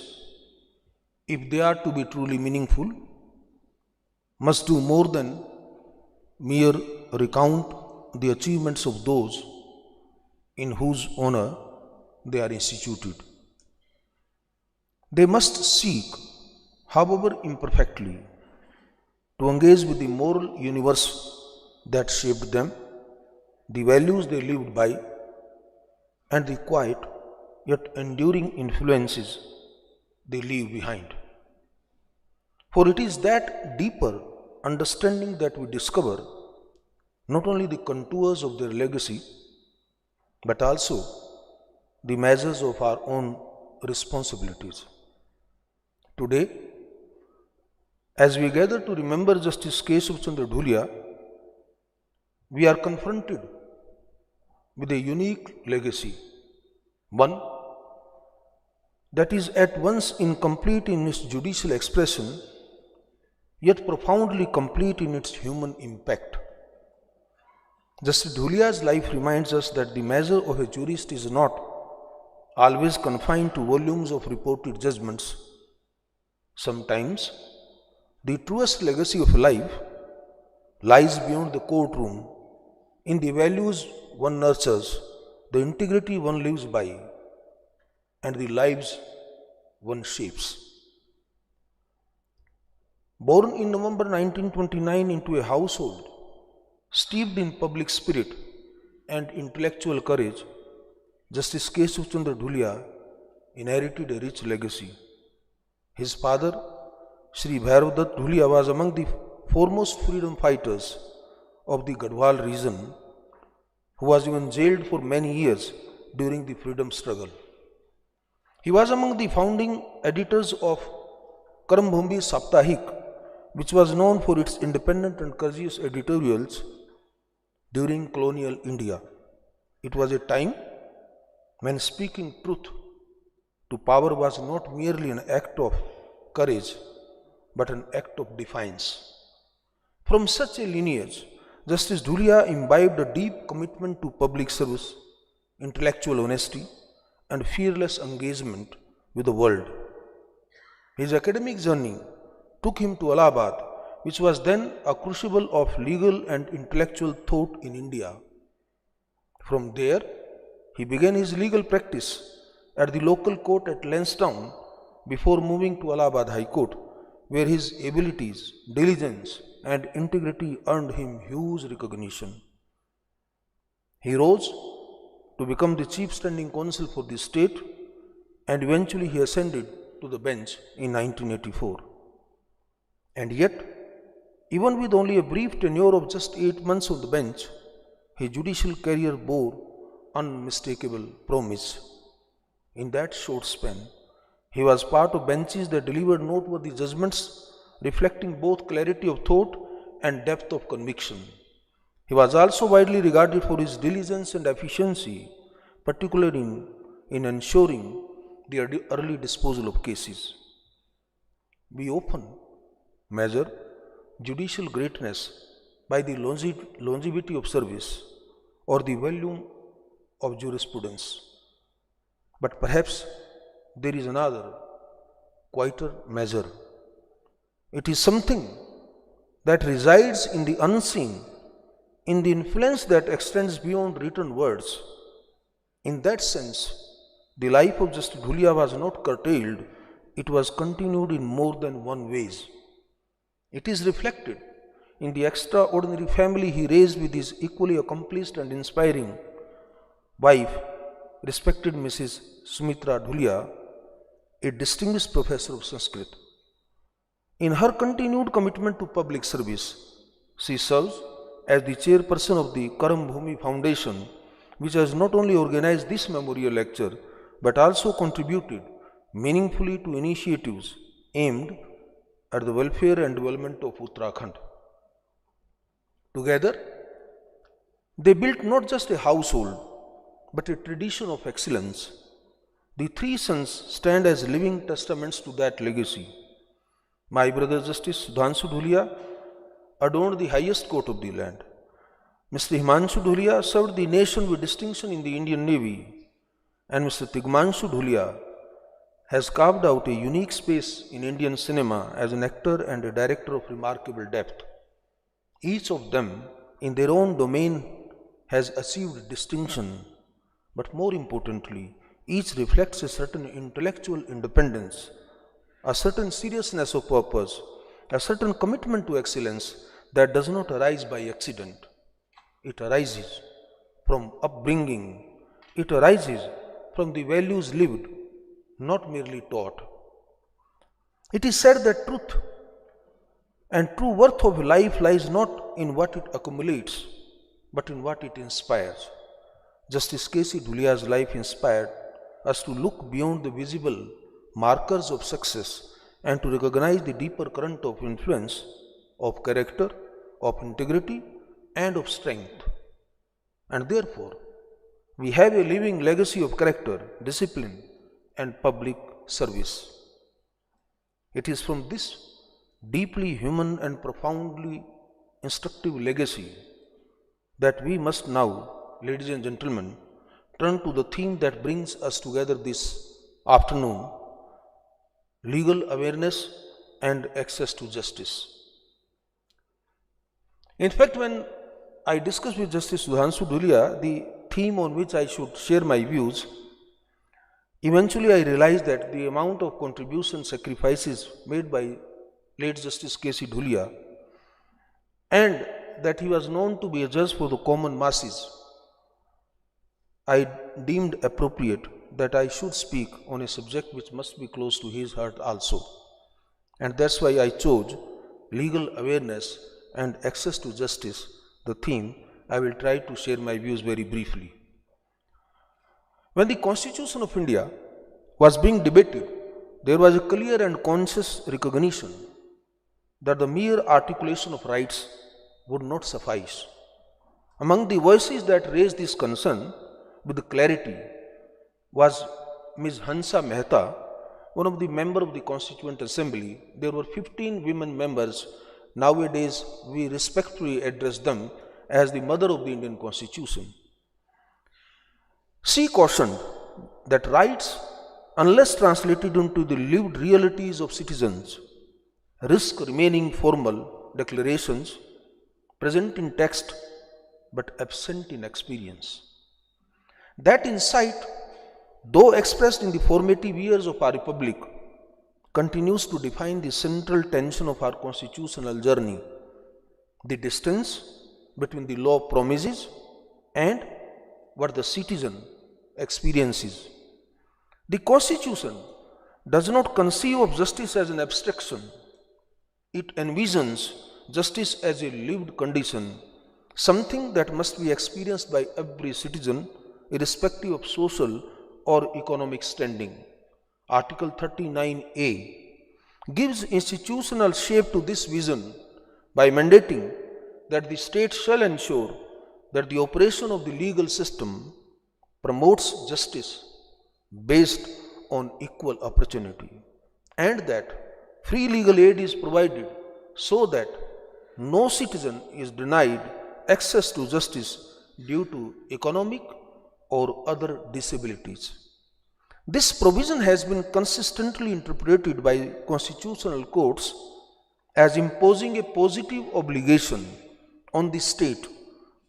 if they are to be truly meaningful, must do more than mere recount the achievements of those in whose honor they are instituted. They must seek, however imperfectly, to engage with the moral universe that shaped them, the values they lived by, and the quiet yet enduring influences they leave behind. For it is that deeper understanding that we discover not only the contours of their legacy, but also the measures of our own responsibilities. Today, as we gather to remember Justice Keshav Chandra Dhulia, we are confronted with a unique legacy, one that is at once incomplete in its judicial expression, yet profoundly complete in its human impact. Justice Dhulia's life reminds us that the measure of a jurist is not always confined to volumes of reported judgments. Sometimes, the truest legacy of life lies beyond the courtroom, in the values one nurtures, the integrity one lives by, and the lives one shapes. Born in November 1929 into a household steeped in public spirit and intellectual courage, Justice Keshav Chandra Dhulia inherited a rich legacy. His father, Shri Bhairav Dutt Dhulia, was among the foremost freedom fighters of the Garhwal region, who was even jailed for many years during the freedom struggle. He was among the founding editors of Karambhumi Saptahik, which was known for its independent and courageous editorials during colonial India. It was a time when speaking truth to power was not merely an act of courage, but an act of defiance. From such a lineage, Justice Dhulia imbibed a deep commitment to public service, intellectual honesty, and fearless engagement with the world. His academic journey took him to Allahabad, which was then a crucible of legal and intellectual thought in India. From there, he began his legal practice at the local court at Lansdowne before moving to Allahabad High Court, where his abilities, diligence, and integrity earned him huge recognition. He rose to become the chief standing counsel for the state, and eventually he ascended to the bench in 1984. And yet, even with only a brief tenure of just 8 months on the bench, his judicial career bore unmistakable promise. In that short span, he was part of benches that delivered noteworthy judgments reflecting both clarity of thought and depth of conviction. He was also widely regarded for his diligence and efficiency, particularly in ensuring the early disposal of cases. We often measure judicial greatness by the longevity of service or the volume of jurisprudence. But perhaps there is another, quieter measure. It is something that resides in the unseen, in the influence that extends beyond written words. In that sense, the life of Justice Dhulia was not curtailed, it was continued in more than one ways. It is reflected in the extraordinary family he raised with his equally accomplished and inspiring wife, respected Mrs. Sumitra Dhulia, a distinguished professor of Sanskrit. In her continued commitment to public service, she serves as the chairperson of the Karambhumi Foundation, which has not only organized this memorial lecture, but also contributed meaningfully to initiatives aimed at the welfare and development of Uttarakhand. Together, they built not just a household, but a tradition of excellence. The three sons stand as living testaments to that legacy. My brother Justice Sudhanshu Dhulia adorned the highest court of the land. Mr. Himanshu Dhulia served the nation with distinction in the Indian Navy, and Mr. Tigmanshu Dhulia has carved out a unique space in Indian cinema as an actor and a director of remarkable depth. Each of them, in their own domain, has achieved distinction, but more importantly, each reflects a certain intellectual independence, a certain seriousness of purpose, a certain commitment to excellence that does not arise by accident. It arises from upbringing, it arises from the values lived, not merely taught. It is said that truth and true worth of life lies not in what it accumulates, but in what it inspires. Justice K.C. Dhulia's life inspired us to look beyond the visible markers of success and to recognize the deeper current of influence, of character, of integrity, and of strength. And therefore, we have a living legacy of character, discipline, and public service. It is from this deeply human and profoundly instructive legacy that we must now, ladies and gentlemen, turn to the theme that brings us together this afternoon: legal awareness and access to justice. In fact, when I discussed with Justice Sudhanshu Dhulia the theme on which I should share my views, eventually I realized that the amount of contribution sacrifices made by late Justice K.C. Dhulia, and that he was known to be a judge for the common masses, I deemed appropriate that I should speak on a subject which must be close to his heart also. And that's why I chose legal awareness and access to justice, the theme. I will try to share my views very briefly. When the Constitution of India was being debated, there was a clear and conscious recognition that the mere articulation of rights would not suffice. Among the voices that raised this concern with clarity was Ms. Hansa Mehta, one of the members of the Constituent Assembly. There were 15 women members. Nowadays, we respectfully address them as the mother of the Indian Constitution. She cautioned that rights, unless translated into the lived realities of citizens, risk remaining formal declarations present in text but absent in experience. That insight, though expressed in the formative years of our republic, continues to define the central tension of our constitutional journey: the distance between the law promises and what the citizen experiences. The Constitution does not conceive of justice as an abstraction. It envisions justice as a lived condition, something that must be experienced by every citizen, irrespective of social or economic standing. Article 39A gives institutional shape to this vision by mandating that the state shall ensure that the operation of the legal system promotes justice based on equal opportunity, and that free legal aid is provided so that no citizen is denied access to justice due to economic or other disabilities. This provision has been consistently interpreted by constitutional courts as imposing a positive obligation on the state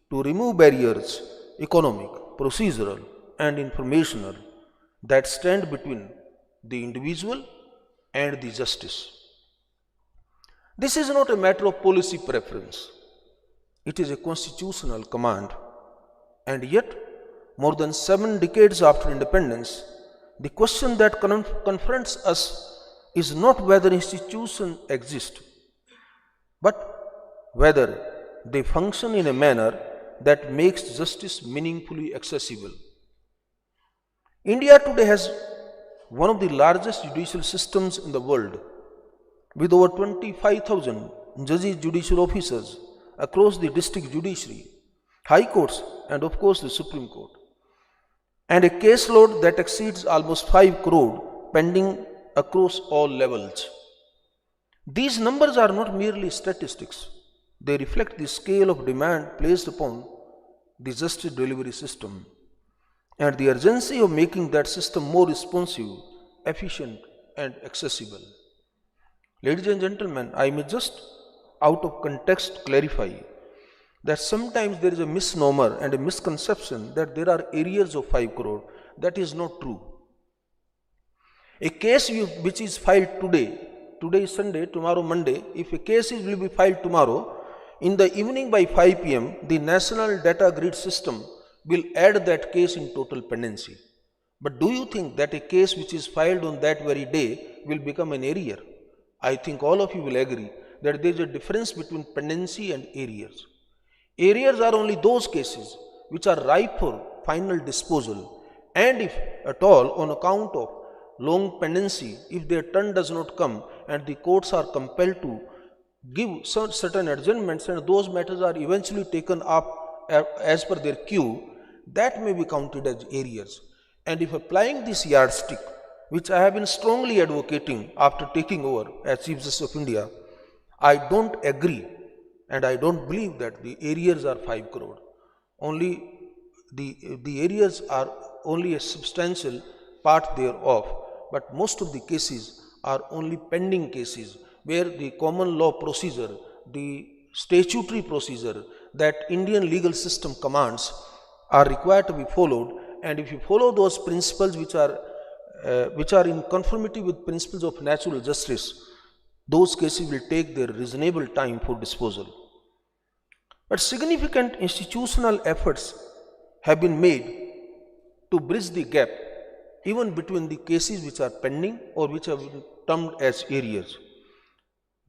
to remove barriers, economic, procedural, and informational, that stand between the individual and the justice. This is not a matter of policy preference. It is a constitutional command. And yet, more than 7 decades after independence, the question that confronts us is not whether institutions exist, but whether they function in a manner that makes justice meaningfully accessible. India today has one of the largest judicial systems in the world, with over 25,000 judges, judicial officers across the district judiciary, high courts, and of course the Supreme Court, and a caseload that exceeds almost 5 crore pending across all levels. These numbers are not merely statistics. They reflect the scale of demand placed upon the justice delivery system and the urgency of making that system more responsive, efficient, and accessible. Ladies and gentlemen, I may just out of context clarify that sometimes there is a misnomer and a misconception that there are arrears of 5 crore. That is not true. A case which is filed today is Sunday, tomorrow Monday, if a case will be filed tomorrow, in the evening by 5 p.m., the National Data Grid System will add that case in total pendency. But do you think that a case which is filed on that very day will become an arrear? I think all of you will agree that there is a difference between pendency and arrears. Arrears are only those cases which are ripe for final disposal, and if at all on account of long pendency, if their turn does not come and the courts are compelled to give certain adjournments and those matters are eventually taken up as per their queue, that may be counted as arrears. And if applying this yardstick, which I have been strongly advocating after taking over as Chief Justice of India, I don't agree and I don't believe that the arrears are 5 crore. Only the arrears are only a substantial part thereof, but most of the cases are only pending cases where the common law procedure, the statutory procedure that Indian legal system commands are required to be followed, and if you follow those principles which are in conformity with principles of natural justice, those cases will take their reasonable time for disposal. But significant institutional efforts have been made to bridge the gap even between the cases which are pending or which have been termed as arrears.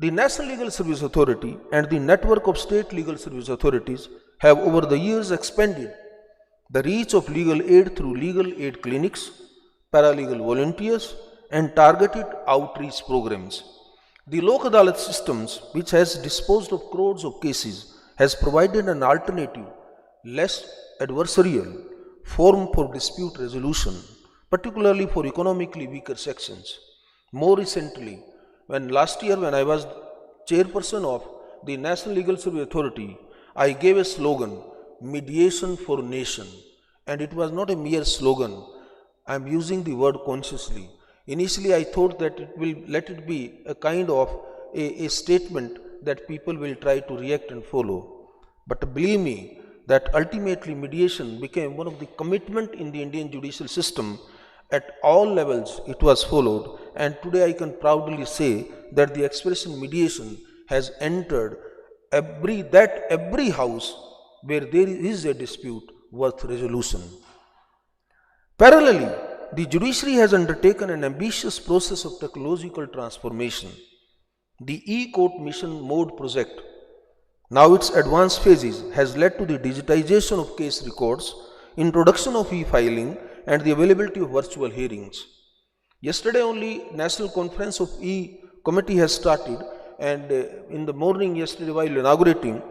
The National Legal Service Authority and the network of state legal service authorities have over the years expanded the reach of legal aid through legal aid clinics, paralegal volunteers, and targeted outreach programs. The Lok Adalat systems, which has disposed of crores of cases, has provided an alternative, less adversarial form for dispute resolution, particularly for economically weaker sections. More recently, last year when I was chairperson of the National Legal Service Authority, I gave a slogan, mediation for nation. And it was not a mere slogan. I am using the word consciously. Initially, I thought that let it be a kind of a statement that people will try to react and follow. But believe me, that ultimately mediation became one of the commitment in the Indian judicial system. At all levels it was followed, and today I can proudly say that the expression mediation has entered every house where there is a dispute worth resolution. Parallelly, the judiciary has undertaken an ambitious process of technological transformation. The e-court mission mode project, now its advanced phases, has led to the digitization of case records, introduction of e-filing, and the availability of virtual hearings. Yesterday only National Conference of E-Committee has started, and in the morning yesterday while inaugurating,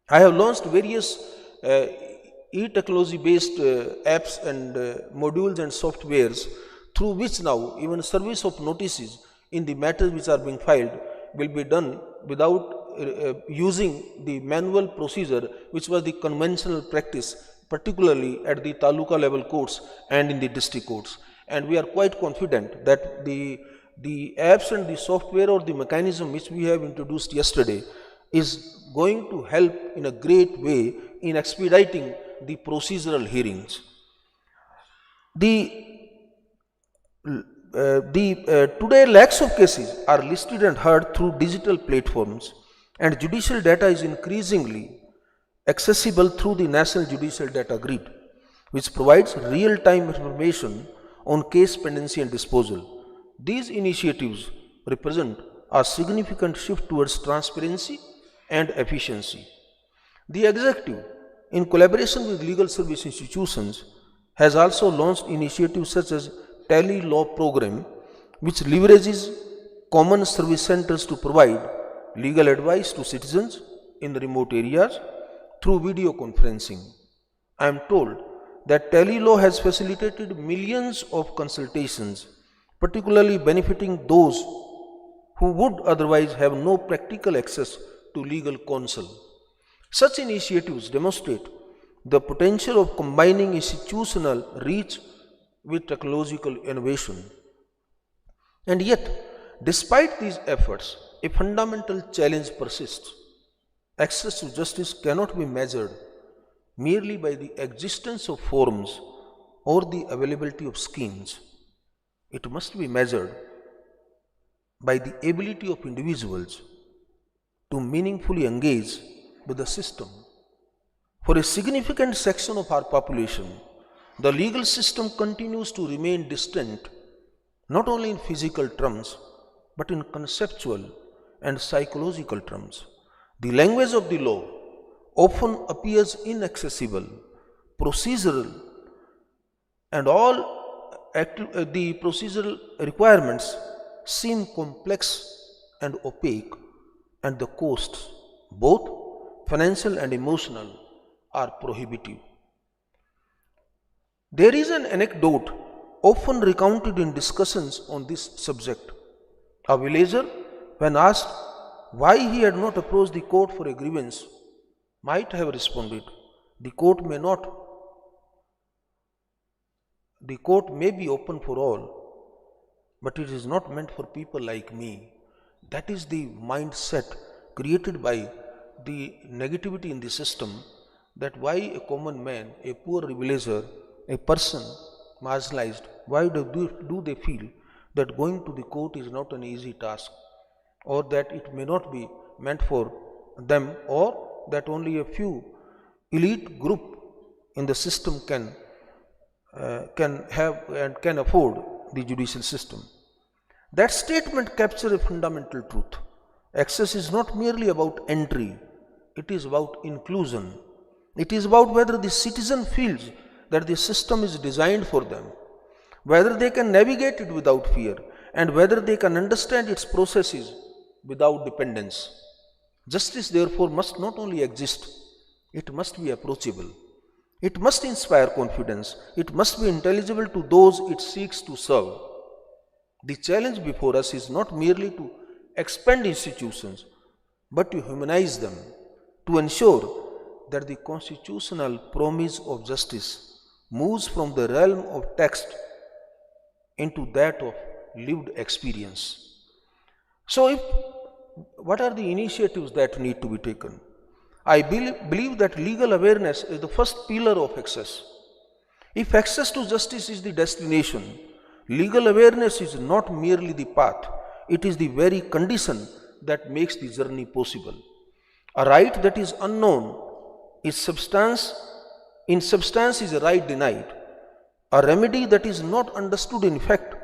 I have launched various e-technology based apps and modules and softwares through which now even service of notices in the matters which are being filed will be done without using the manual procedure which was the conventional practice, particularly at the taluka level courts and in the district courts. And we are quite confident that the apps and the software or the mechanism which we have introduced yesterday is going to help in a great way in expediting the procedural hearings. Today lakhs of cases are listed and heard through digital platforms, and judicial data is increasingly accessible through the National Judicial Data Grid, which provides real-time information on case pendency and disposal. These initiatives represent a significant shift towards transparency and efficiency. The executive, in collaboration with legal service institutions, has also launched initiatives such as Tele Law program, which leverages common service centers to provide legal advice to citizens in remote areas through video conferencing. I am told that Tele Law has facilitated millions of consultations, particularly benefiting those who would otherwise have no practical access to legal counsel. Such initiatives demonstrate the potential of combining institutional reach with technological innovation. And yet, despite these efforts, a fundamental challenge persists. Access to justice cannot be measured merely by the existence of forms or the availability of schemes. It must be measured by the ability of individuals to meaningfully engage with the system. For a significant section of our population, the legal system continues to remain distant, not only in physical terms, but in conceptual and psychological terms. The language of the law often appears inaccessible, procedural, and all the procedural requirements seem complex and opaque, and the costs, both financial and emotional, are prohibitive. There is an anecdote often recounted in discussions on this subject. A villager, when asked why he had not approached the court for a grievance, might have responded, the court may be open for all, but it is not meant for people like me. That is the mindset created by the negativity in the system, that why a common man, a poor villager, a person marginalized, why do they feel that going to the court is not an easy task, or that it may not be meant for them, or that only a few elite group in the system can have and can afford the judicial system. That statement captures a fundamental truth. Access is not merely about entry, it is about inclusion. It is about whether the citizen feels that the system is designed for them, whether they can navigate it without fear, and whether they can understand its processes without dependence. Justice, therefore, must not only exist, it must be approachable. It must inspire confidence. It must be intelligible to those it seeks to serve. The challenge before us is not merely to expand institutions, but to humanize them, to ensure that the constitutional promise of justice moves from the realm of text into that of lived experience. So, what are the initiatives that need to be taken? I believe that legal awareness is the first pillar of access. If access to justice is the destination, legal awareness is not merely the path, it is the very condition that makes the journey possible. A right that is unknown in substance is a right denied. A remedy that is not understood in fact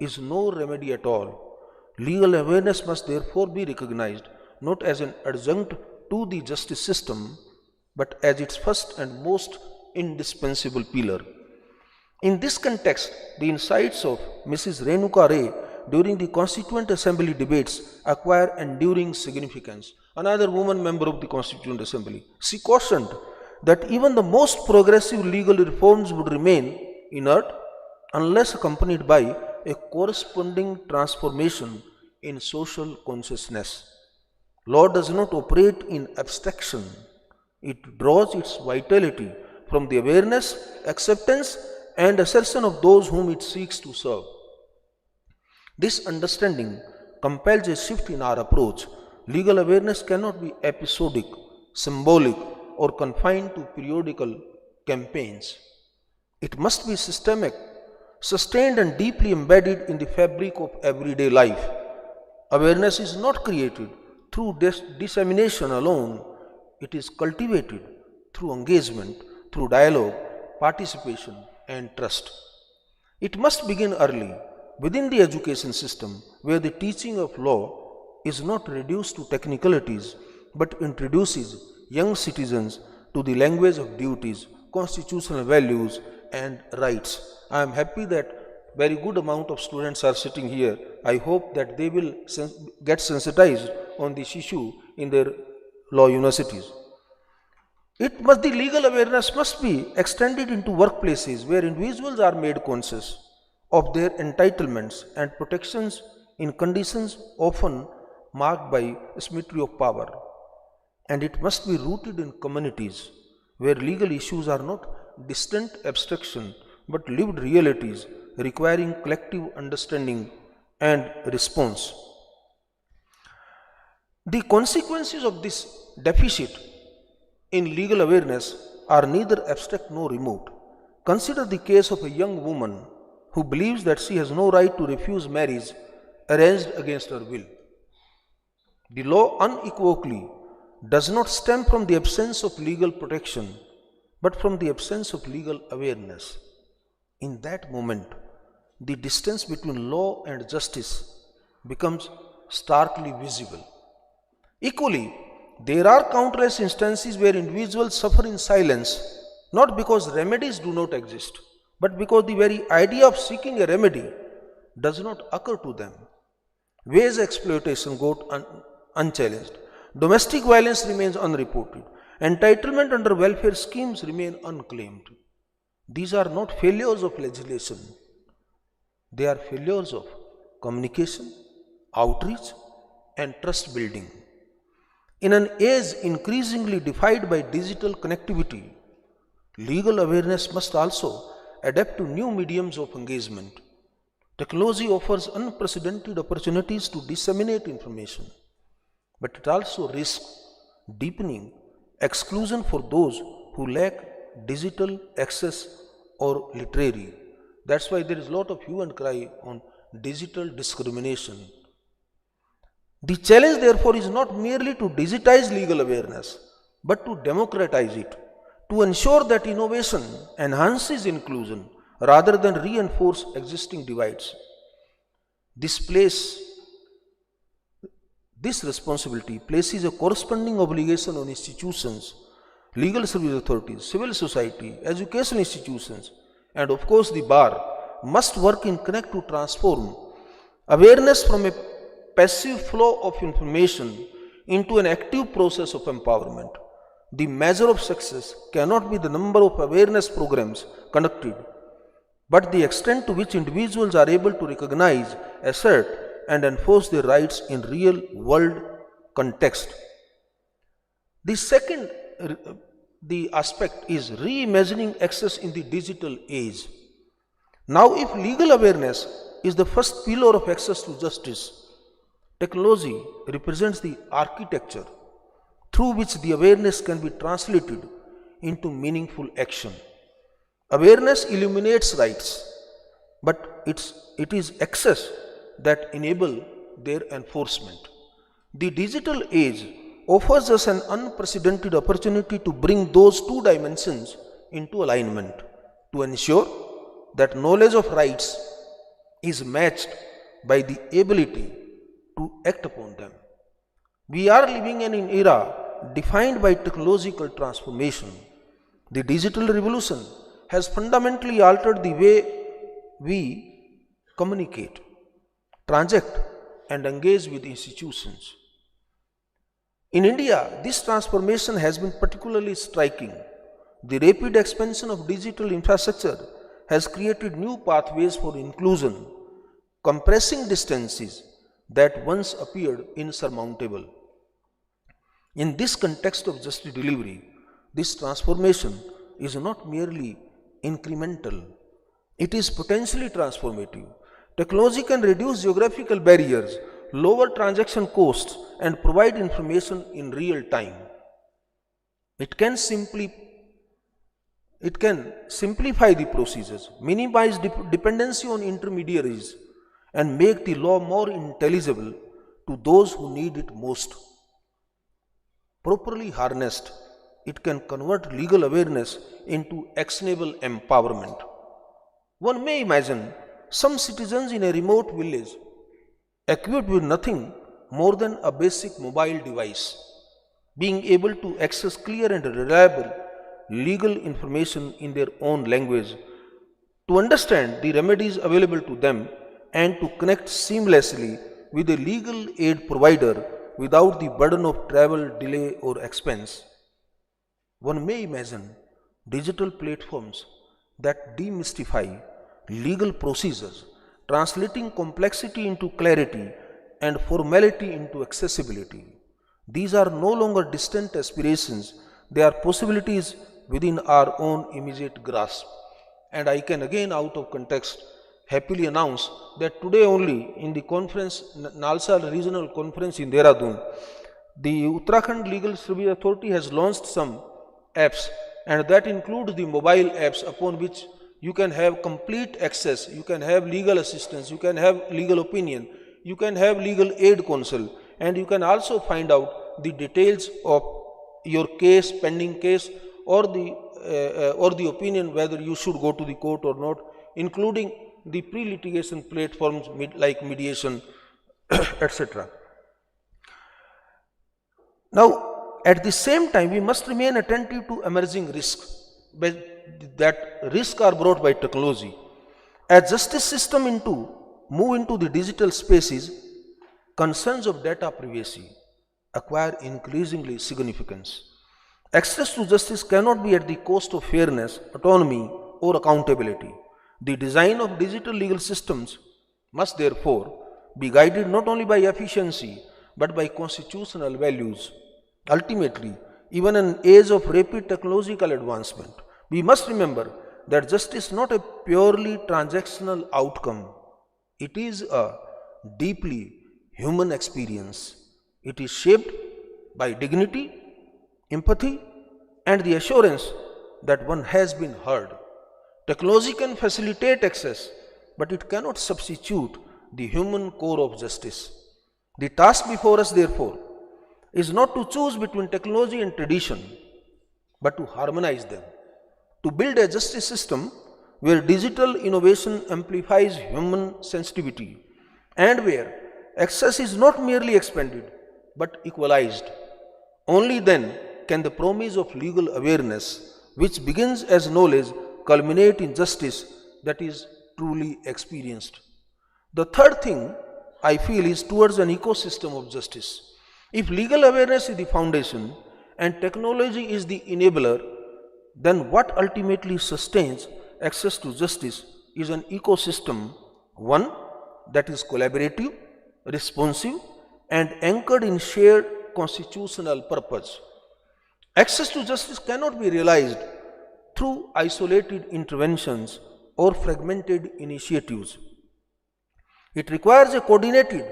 is no remedy at all. Legal awareness must therefore be recognized not as an adjunct to the justice system, but as its first and most indispensable pillar. In this context, the insights of Mrs. Renuka Ray during the Constituent Assembly debates acquire enduring significance. Another woman member of the Constituent Assembly. She cautioned that even the most progressive legal reforms would remain inert unless accompanied by a corresponding transformation in social consciousness. Law does not operate in abstraction. It draws its vitality from the awareness, acceptance, and assertion of those whom it seeks to serve. This understanding compels a shift in our approach. Legal awareness cannot be episodic, symbolic, or confined to periodical campaigns. It must be systemic, sustained, and deeply embedded in the fabric of everyday life. Awareness is not created through dissemination alone, it is cultivated through engagement, through dialogue, participation, and trust. It must begin early, within the education system, where the teaching of law is not reduced to technicalities, but introduces young citizens to the language of duties, constitutional values, and rights. I am happy that very good amount of students are sitting here. I hope that they will get sensitized on this issue in their law universities. The legal awareness must be extended into workplaces where individuals are made conscious of their entitlements and protections in conditions often marked by asymmetry of power. And it must be rooted in communities where legal issues are not distant abstraction but lived realities requiring collective understanding and response. The consequences of this deficit in legal awareness are neither abstract nor remote. Consider the case of a young woman who believes that she has no right to refuse marriage arranged against her will. The law unequivocally does not stem from the absence of legal protection, but from the absence of legal awareness. In that moment, the distance between law and justice becomes starkly visible. Equally, there are countless instances where individuals suffer in silence, not because remedies do not exist, but because the very idea of seeking a remedy does not occur to them. Wage exploitation goes unchallenged. Domestic violence remains unreported. Entitlement under welfare schemes remain unclaimed. These are not failures of legislation. They are failures of communication, outreach, and trust building. In an age increasingly defined by digital connectivity, legal awareness must also adapt to new mediums of engagement. Technology offers unprecedented opportunities to disseminate information, but it also risks deepening exclusion for those who lack digital access or literary. That's why there is a lot of hue and cry on digital discrimination. The challenge, therefore, is not merely to digitize legal awareness, but to democratize it, to ensure that innovation enhances inclusion rather than reinforce existing divides. This responsibility places a corresponding obligation on institutions, legal service authorities, civil society, education institutions, and of course the bar must work in connect to transform awareness from a passive flow of information into an active process of empowerment. The measure of success cannot be the number of awareness programs conducted, but the extent to which individuals are able to recognize, assert, and enforce their rights in real world context. The second aspect is reimagining access in the digital age. Now, if legal awareness is the first pillar of access to justice, technology represents the architecture through which the awareness can be translated into meaningful action. Awareness illuminates rights, but it is access that enables their enforcement. The digital age offers us an unprecedented opportunity to bring those two dimensions into alignment, to ensure that knowledge of rights is matched by the ability to act upon them. We are living in an era defined by technological transformation. The digital revolution has fundamentally altered the way we communicate, transact, and engage with institutions. In India, this transformation has been particularly striking. The rapid expansion of digital infrastructure has created new pathways for inclusion, compressing distances that once appeared insurmountable. In this context of justice delivery, this transformation is not merely incremental, it is potentially transformative. Technology can reduce geographical barriers, lower transaction costs, and provide information in real time. It can simplify the procedures, minimize dependency on intermediaries, and make the law more intelligible to those who need it most. Properly harnessed, it can convert legal awareness into actionable empowerment. One may imagine some citizens in a remote village equipped with nothing more than a basic mobile device, being able to access clear and reliable legal information in their own language, to understand the remedies available to them, and to connect seamlessly with a legal aid provider without the burden of travel, delay, or expense. One may imagine digital platforms that demystify legal procedures, translating complexity into clarity and formality into accessibility. These are no longer distant aspirations, they are possibilities within our own immediate grasp. And I can again, out of context, happily announce that today only in the conference, Nalsa Regional Conference in Dehradun, the Uttarakhand Legal Service Authority has launched some apps, and that includes the mobile apps upon which you can have complete access, you can have legal assistance, you can have legal opinion, you can have legal aid counsel, and you can also find out the details of your case, pending case, or the opinion whether you should go to the court or not, including the pre-litigation platforms like mediation, etc. Now, at the same time, we must remain attentive to emerging risks that risks are brought by technology. As justice system move into the digital spaces, concerns of data privacy acquire increasingly significance. Access to justice cannot be at the cost of fairness, autonomy, or accountability. The design of digital legal systems must therefore be guided not only by efficiency but by constitutional values. Ultimately, even in an age of rapid technological advancement, we must remember that justice is not a purely transactional outcome. It is a deeply human experience. It is shaped by dignity, empathy, and the assurance that one has been heard. Technology can facilitate access, but it cannot substitute the human core of justice. The task before us, therefore, is not to choose between technology and tradition, but to harmonize them, to build a justice system where digital innovation amplifies human sensitivity and where access is not merely expanded but equalized. Only then can the promise of legal awareness, which begins as knowledge, culminate in justice that is truly experienced. The third thing I feel is towards an ecosystem of justice. If legal awareness is the foundation, and technology is the enabler, then what ultimately sustains access to justice is an ecosystem, one that is collaborative, responsive, and anchored in shared constitutional purpose. Access to justice cannot be realized through isolated interventions or fragmented initiatives. It requires a coordinated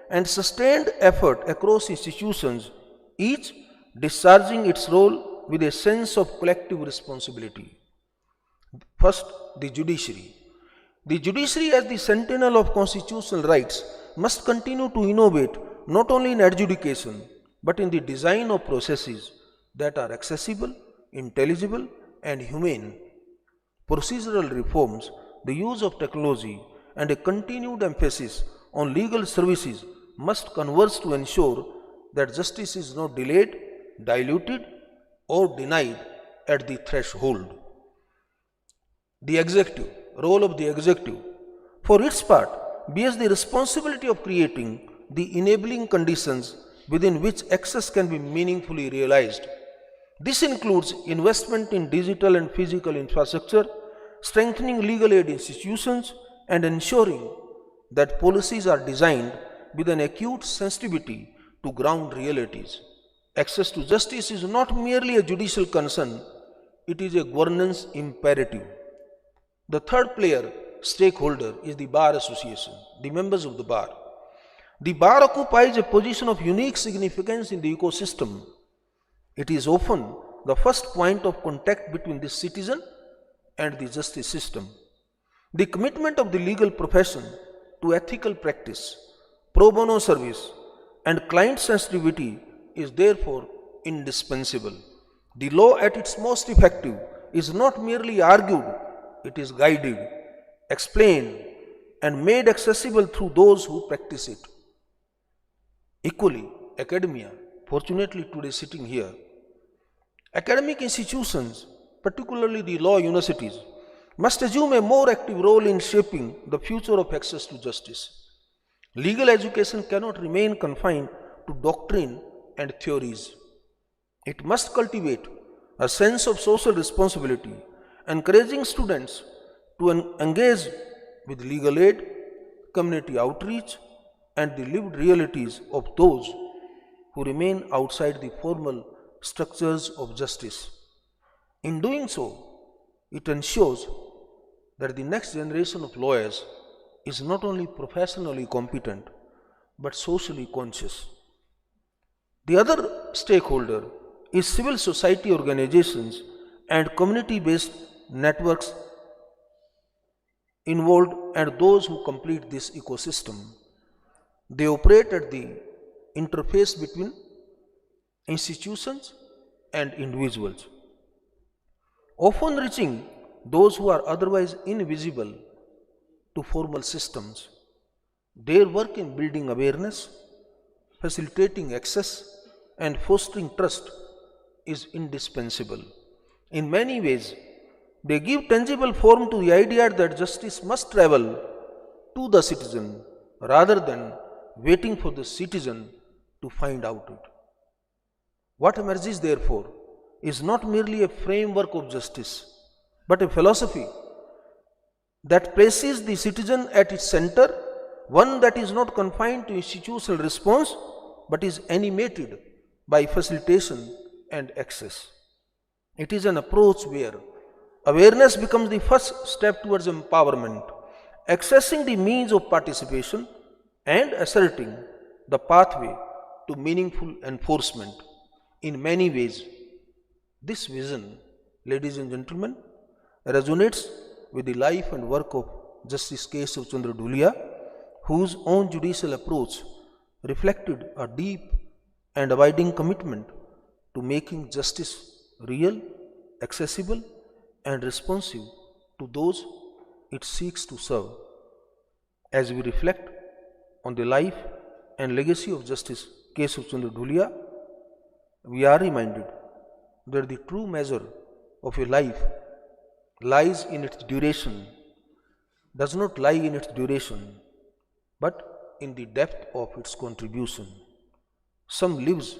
and sustained effort across institutions, each discharging its role with a sense of collective responsibility. First, the judiciary. The judiciary, as the sentinel of constitutional rights, must continue to innovate not only in adjudication but in the design of processes that are accessible, intelligible, and humane. Procedural reforms, the use of technology, and a continued emphasis on legal services must converge to ensure that justice is not delayed, diluted, or denied at the threshold. The executive, role of the executive, for its part, bears the responsibility of creating the enabling conditions within which access can be meaningfully realized. This includes investment in digital and physical infrastructure, strengthening legal aid institutions, and ensuring that policies are designed with an acute sensitivity to ground realities. Access to justice is not merely a judicial concern, it is a governance imperative. The third player, stakeholder, is the Bar Association, the members of the Bar. The Bar occupies a position of unique significance in the ecosystem. It is often the first point of contact between the citizen and the justice system. The commitment of the legal profession to ethical practice, pro bono service, and client sensitivity is therefore indispensable. The law at its most effective is not merely argued, it is guided, explained, and made accessible through those who practice it. Equally, academia, fortunately today sitting here, academic institutions, particularly the law universities, must assume a more active role in shaping the future of access to justice. Legal education cannot remain confined to doctrine and theories. It must cultivate a sense of social responsibility, encouraging students to engage with legal aid, community outreach, and the lived realities of those who remain outside the formal structures of justice. In doing so, it ensures that the next generation of lawyers is not only professionally competent but socially conscious. The other stakeholder is civil society organizations and community-based networks involved and those who complete this ecosystem. They operate at the interface between institutions and individuals, often reaching those who are otherwise invisible to formal systems. Their work in building awareness, facilitating access, and fostering trust is indispensable. In many ways, they give tangible form to the idea that justice must travel to the citizen rather than waiting for the citizen to find out it. What emerges, therefore, is not merely a framework of justice, but a philosophy that places the citizen at its center, one that is not confined to institutional response, but is animated by facilitation and access. It is an approach where awareness becomes the first step towards empowerment, accessing the means of participation and asserting the pathway to meaningful enforcement. In many ways, this vision, ladies and gentlemen, resonates with the life and work of Justice Keshav Chandra Dhulia, whose own judicial approach reflected a deep and abiding commitment to making justice real, accessible, and responsive to those it seeks to serve. As we reflect on the life and legacy of Justice Keshav Chandra Dhulia, we are reminded that the true measure of a life lies in its duration, does not lie in its duration, but in the depth of its contribution. Some lives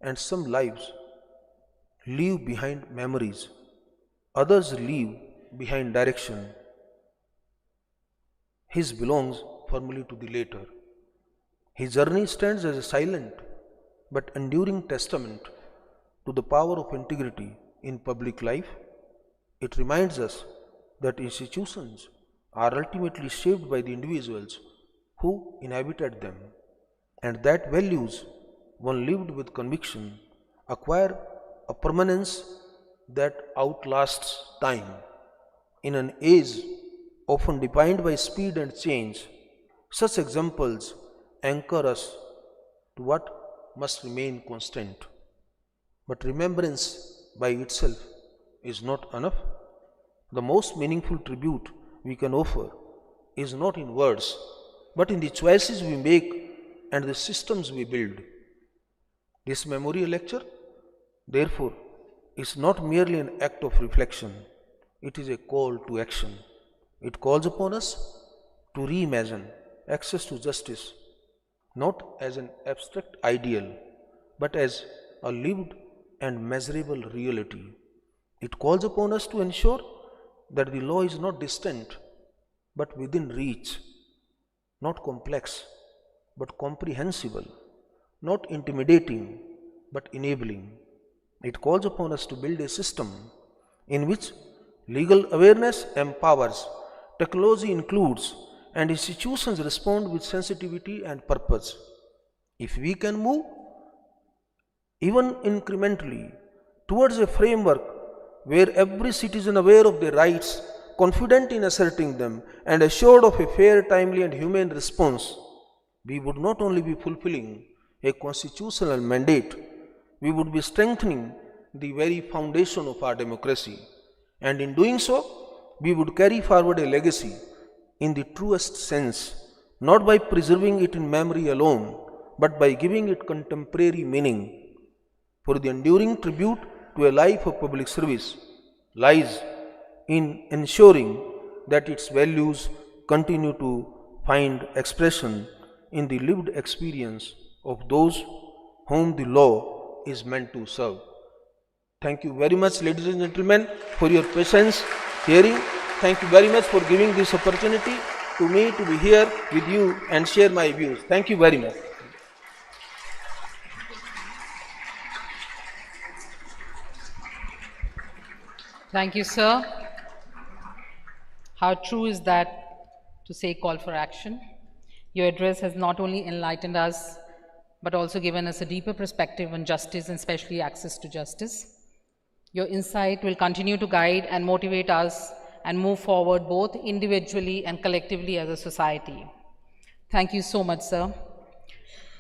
and some lives leave behind memories, others leave behind direction. His belongs firmly to the later. His journey stands as a silent but enduring testament to the power of integrity in public life. It reminds us that institutions are ultimately shaped by the individuals who inhabited them, and that values, one lived with conviction, acquire a permanence that outlasts time. In an age often defined by speed and change, such examples anchor us to what must remain constant. But remembrance by itself is not enough. The most meaningful tribute we can offer is not in words, but in the choices we make and the systems we build. This memorial lecture, therefore, is not merely an act of reflection, it is a call to action. It calls upon us to reimagine access to justice, not as an abstract ideal, but as a lived and measurable reality. It calls upon us to ensure that the law is not distant, but within reach, not complex, but comprehensible, not intimidating, but enabling. It calls upon us to build a system in which legal awareness empowers, technology includes, and institutions respond with sensitivity and purpose. If we can move, even incrementally, towards a framework where every citizen aware of their rights, confident in asserting them, and assured of a fair, timely, and humane response, we would not only be fulfilling a constitutional mandate, we would be strengthening the very foundation of our democracy. And in doing so, we would carry forward a legacy in the truest sense, not by preserving it in memory alone, but by giving it contemporary meaning. For the enduring tribute to a life of public service lies in ensuring that its values continue to find expression in the lived experience of those whom the law is meant to serve. Thank you very much, ladies and gentlemen, for your patience hearing. Thank you very much for giving this opportunity to me to be here with you and share my views. Thank you very much. Thank you, sir. How true is that to say call for action? Your address has not only enlightened us, but also given us a deeper perspective on justice and especially access to justice. Your insight will continue to guide and motivate us and move forward both individually and collectively as a society. Thank you so much, sir.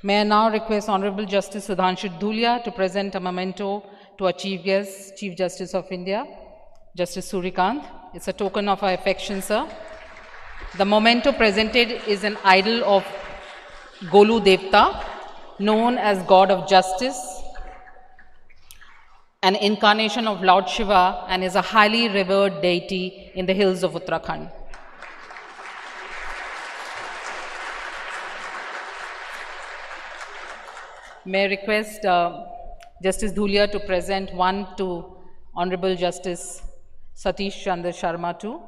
May I now request Hon'ble Justice Sudhanshu Dhulia to present a memento to our Chief Guest, Chief Justice of India, Justice Surya Kant. It's a token of our affection, sir. The memento presented is an idol of Golu Devta, known as God of Justice, an incarnation of Lord Shiva, and is a highly revered deity in the hills of Uttarakhand. May I request Justice Dhulia to present one to Honorable Justice Satish Chandra Sharma too.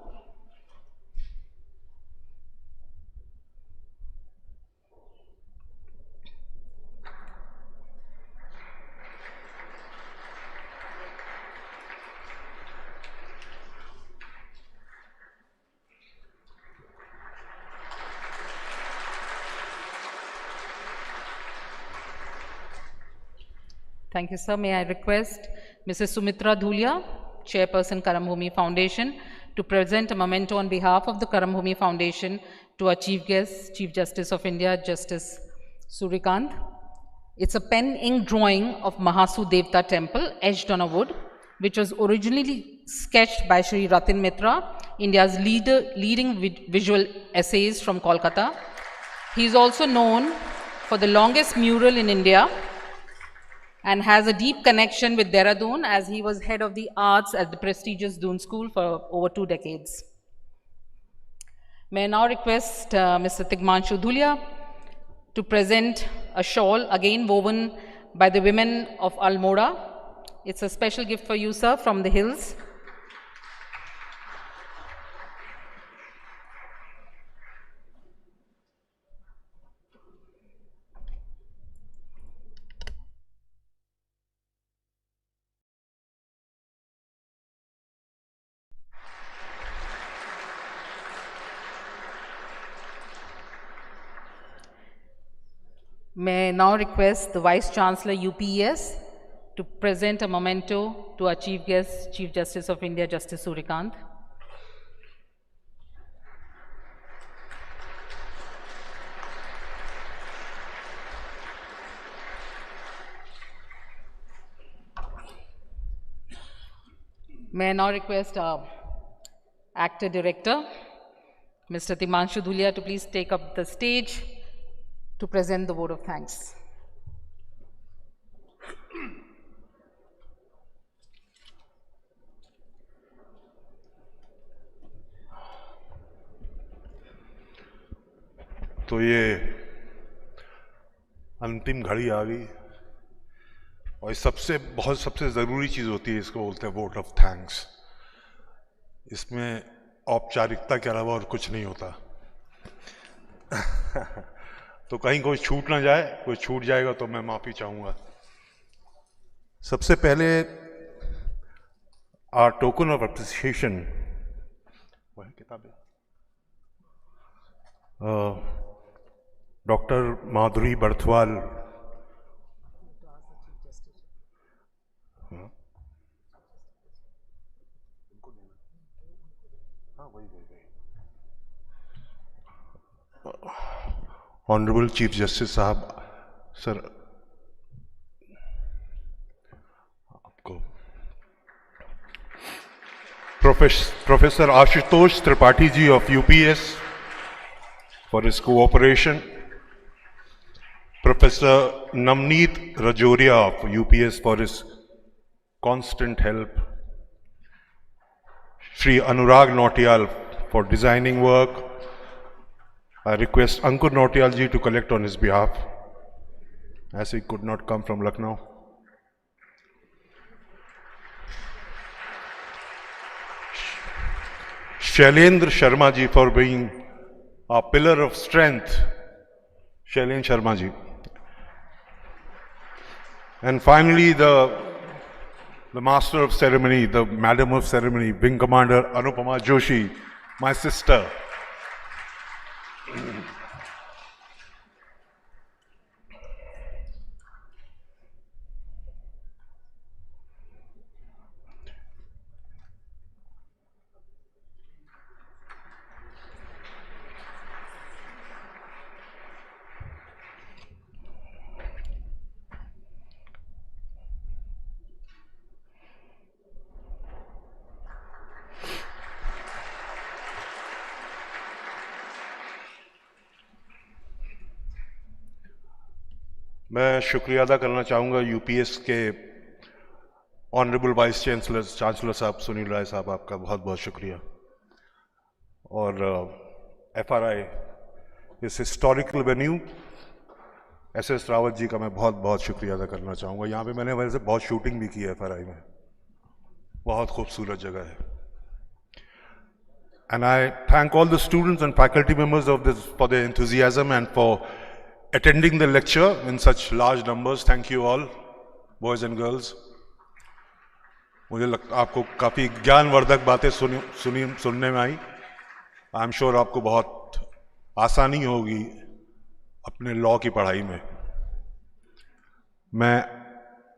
Thank you, sir. May I request Mrs. Sumitra Dhulia, Chairperson Karambhumi Foundation, to present a memento on behalf of the Karambhumi Foundation to our Chief Guest, Chief Justice of India, Justice Surya Kant. It's a pen ink drawing of Mahasu Devta temple etched on a wood, which was originally sketched by Sri Ratin Mitra, India's leading visual essayist from Kolkata. He is also known for the longest mural in India and has a deep connection with Dehradun, as he was head of the arts at the prestigious Doon School for over 2 decades. May I now request Mr. Tigmanshu Dhulia to present a shawl again woven by the women of Almora. It's a special gift for you, sir, from the hills. May I now request the Vice Chancellor UPES to present a memento to our Chief Guest, Chief Justice of India, Justice Surya Kant. May I now request our Actor Director, Mr. Hon'ble Dhulia, to please take up the stage to present the vote of thanks. तो ये अंतिम घड़ी आ गई और सबसे ज़रूरी चीज़ होती है, इसको बोलते हैं वोट ऑफ थैंक्स। इसमें औपचारिकता के अलावा और कुछ नहीं होता। तो कहीं कोई छूट ना जाए, कोई छूट जाएगा तो मैं माफ़ी चाहूँगा। सबसे पहले आवर टोकन ऑफ अप्रिसिएशन, वह किताबें, doctor Madhuri Barthwal, Hon'ble Chief Justice साहब, सर आपको, professor Ashutosh Tripathi ji of UPES for his cooperation, Professor Navneet Rajoria of UPES for his constant help, Shri Anurag Nautiyal for designing work. I request Ankur Nautiyal ji to collect on his behalf, as he could not come from Lucknow. Shailendra Sharma ji for being a pillar of strength. Shailendra Sharma ji. And finally, the master of ceremony, the madam of ceremony, Wing Commander Anupama Joshi, my sister. मैं शुक्रिया अदा करना चाहूँगा UPS के honourable vice chancellor साहब सुनील राय साहब, आपका बहुत बहुत शुक्रिया। और एफआरआई इस historical venue SS Rawat ji का मैं बहुत बहुत शुक्रिया अदा करना चाहूँगा। यहाँ पे मैंने वैसे बहुत शूटिंग भी की है एफआरआई में, बहुत खूबसूरत जगह है। And I thank all the students and faculty members of this for their enthusiasm and for attending the lecture in such large numbers. Thank you all, boys and girls. मुझे आपको काफ़ी ज्ञानवर्धक बातें सुनने में आई। आई एम श्योर आपको बहुत आसानी होगी अपने लॉ की पढ़ाई में। मैं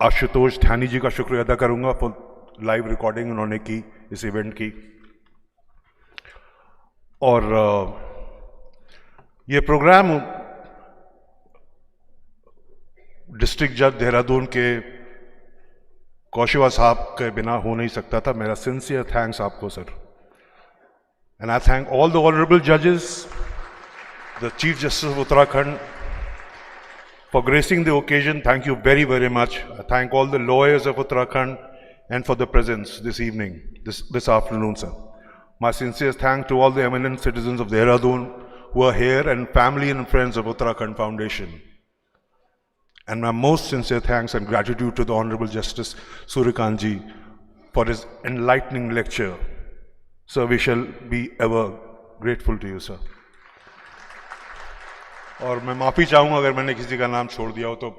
आशुतोष ठानी जी का शुक्रिया अदा करूंगा फॉर लाइव रिकॉर्डिंग उन्होंने की इस इवेंट की। और ये प्रोग्राम डिस्ट्रिक्ट जज देहरादून के कौशिवा साहब के बिना हो नहीं सकता था। मेरा सिंसियर थैंक्स आपको sir. And I thank all the honourable जजेस, the chief justice of Uttarakhand for gracing the occasion. Thank you very, very much. I thank all the lawyers of Uttarakhand and for the presence this evening, this afternoon, sir. My sincere thanks to all the eminent citizens of Dehradun who are here and family and friends of Uttarakhand Foundation. And my most sincere thanks and gratitude to the Hon'ble Justice Surya Kant ji for his enlightening lecture. Sir, we shall be ever grateful to you, sir. और मैं माफ़ी चाहूँगा अगर मैंने किसी का नाम छोड़ दिया हो, तो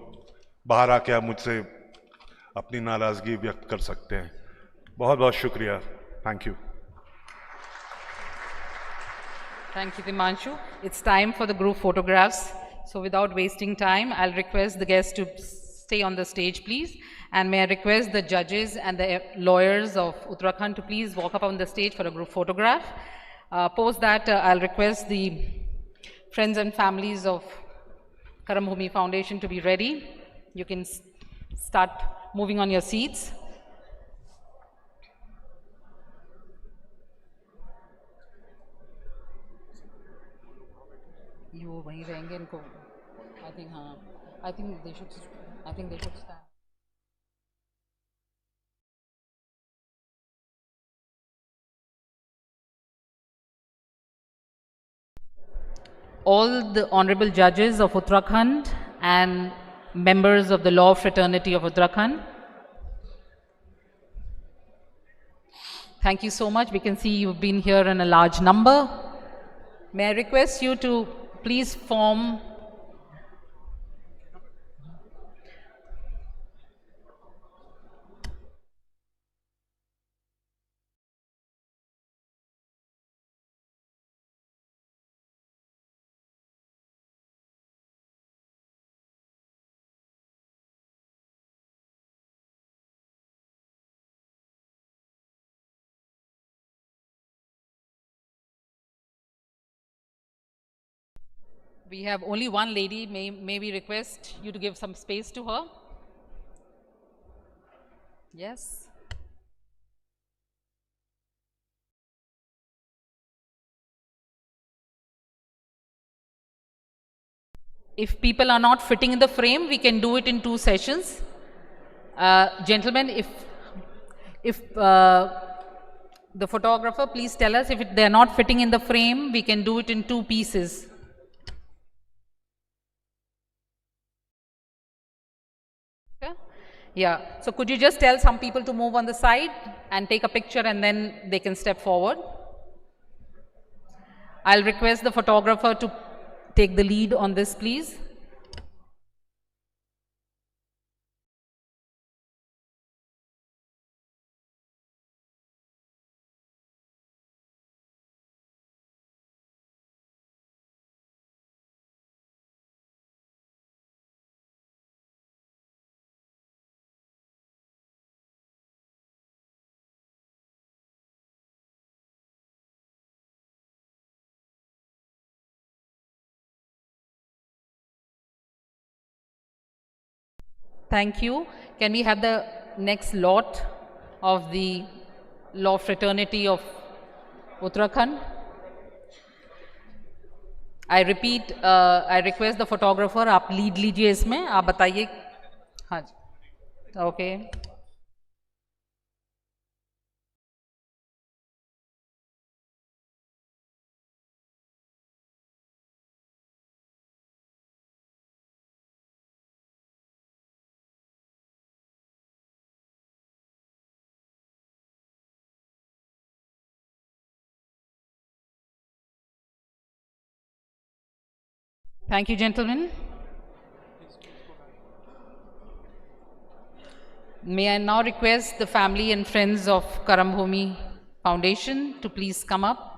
बाहर आके आप मुझसे अपनी नाराज़गी व्यक्त कर सकते हैं. बहुत बहुत शुक्रिया. Thank you. Thank you, Timanshu. It's time for the group photographs. So without wasting time, I'll request the guests to stay on the stage, please. And may I request the judges and the lawyers of Uttarakhand to please walk up on the stage for a group photograph. Post that, I'll request the friends and families of Karam Bhumi Foundation to be ready. You can start moving on your seats. You वहीं रहेंगे इनको. I think they should stand. All the honorable judges of Uttarakhand and members of the law fraternity of Uttarakhand, thank you so much. We can see you've been here in a large number. May I request you to please form we have only one lady. May we request you to give some space to her? Yes. If people are not fitting in the frame, we can do it in 2 sessions. Gentlemen, if the photographer, please tell us if they are not fitting in the frame, we can do it in 2 pieces. Yeah, so could you just tell some people to move on the side and take a picture, and then they can step forward. I'll request the photographer to take the lead on this, please. Thank you. Can we have the next lot of the law fraternity of Uttarakhand? I repeat, I request the photographer, आप lead लीजिए इसमें, आप बताइए. हाँ जी. Okay. Thank you, gentlemen. May I now request the family and friends of Karam Bhumi Foundation to please come up.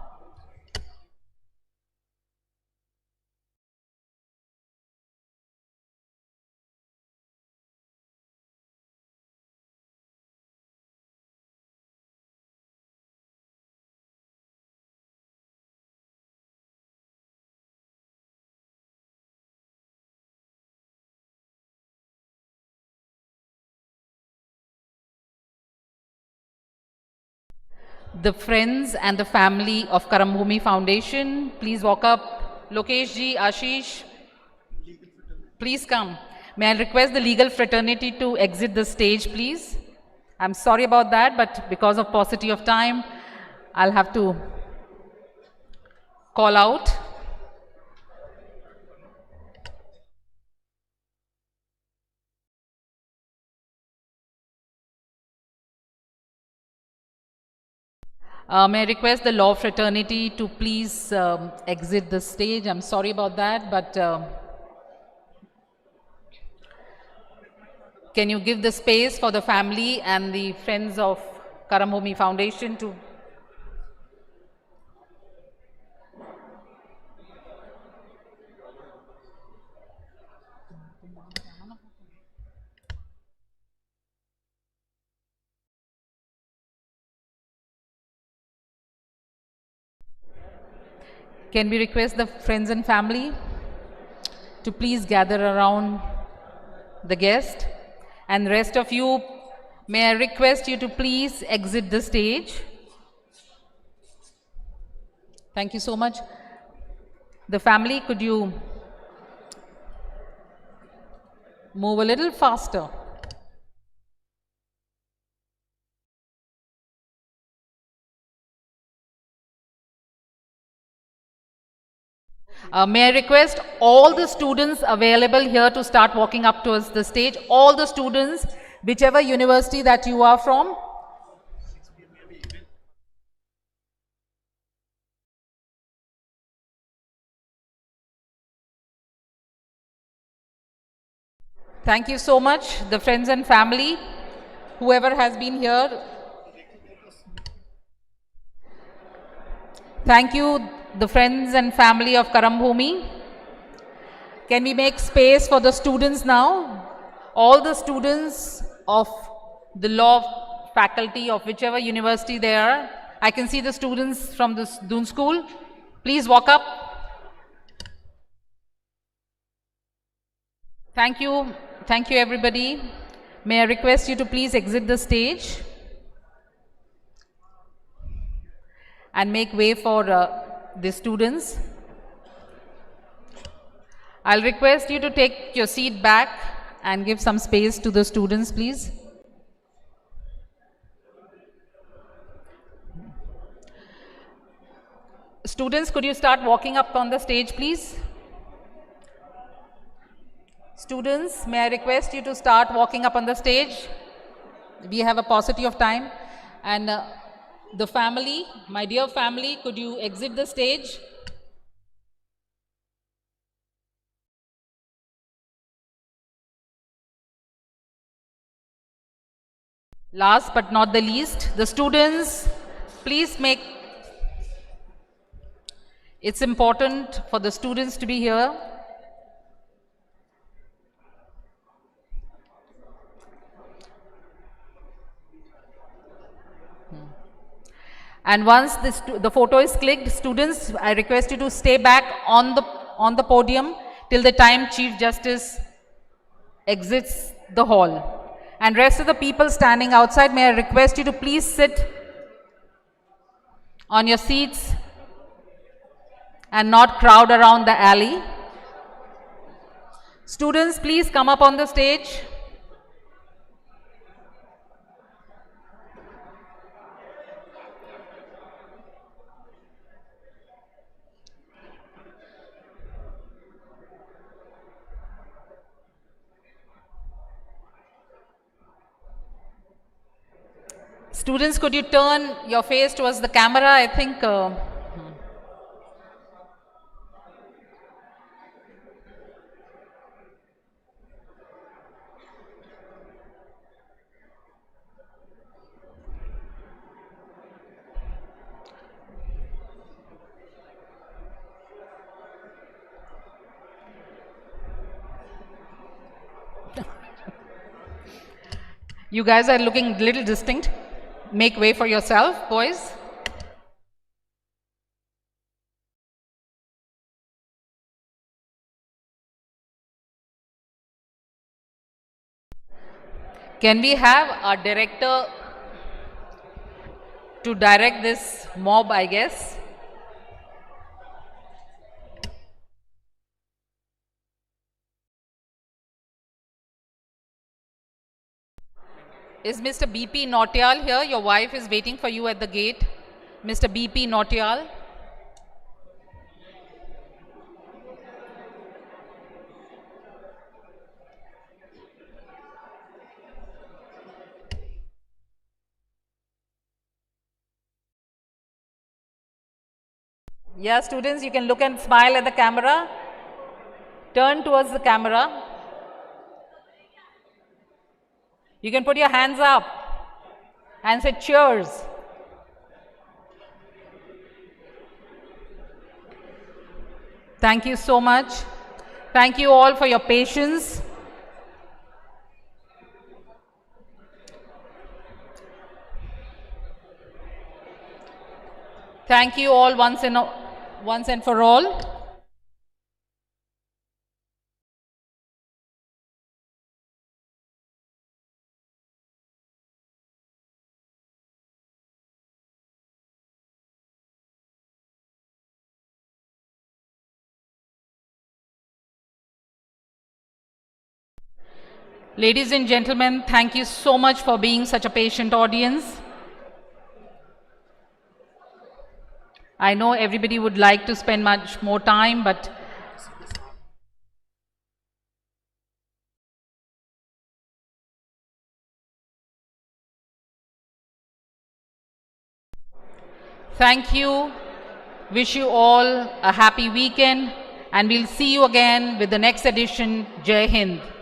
The friends and the family of Karam Bhumi Foundation, please walk up. Lokesh ji, Ashish, please come. May I request the legal fraternity to exit the stage, please? I'm sorry about that, but because of paucity of time, I'll have to call out. May I request the law fraternity to please exit the stage. I'm sorry about that, but can you give the space for the family and the friends of Karambhumi Foundation to... Can we request the friends and family to please gather around the guest? And rest of you, may I request you to please exit the stage. Thank you so much. The family, could you move a little faster? May I request all the students available here to start walking up towards the stage. All the students, whichever university that you are from. Thank you so much, the friends and family, whoever has been here. Thank you, the friends and family of Karambhumi. Can we make space for the students now? All the students of the law faculty of whichever university they are. I can see the students from the Doon School. Please walk up. Thank you. Thank you, everybody. May I request you to please exit the stage and make way for the students. I'll request you to take your seat back and give some space to the students, please. Students, could you start walking up on the stage, please? Students, may I request you to start walking up on the stage? We have a paucity of time. And the family, my dear family, could you exit the stage? Last but not the least, the students, please make... It's important for the students to be here. And once the photo is clicked, students, I request you to stay back on the podium till the time Chief Justice exits the hall. And rest of the people standing outside, may I request you to please sit on your seats and not crowd around the alley. Students, please come up on the stage. Students, could you turn your face towards the camera? I think... You guys are looking a little distinct. Make way for yourself, boys. Can we have our director to direct this mob, I guess? Is Mr. BP Nautiyal here? Your wife is waiting for you at the gate. Mr. BP Nautiyal. Yeah, students, you can look and smile at the camera. Turn towards the camera. You can put your hands up and say cheers. Thank you so much. Thank you all for your patience. Thank you all once and for all. Ladies and gentlemen, thank you so much for being such a patient audience. I know everybody would like to spend much more time, but thank you. Wish you all a happy weekend, and we'll see you again with the next edition. Jai Hind.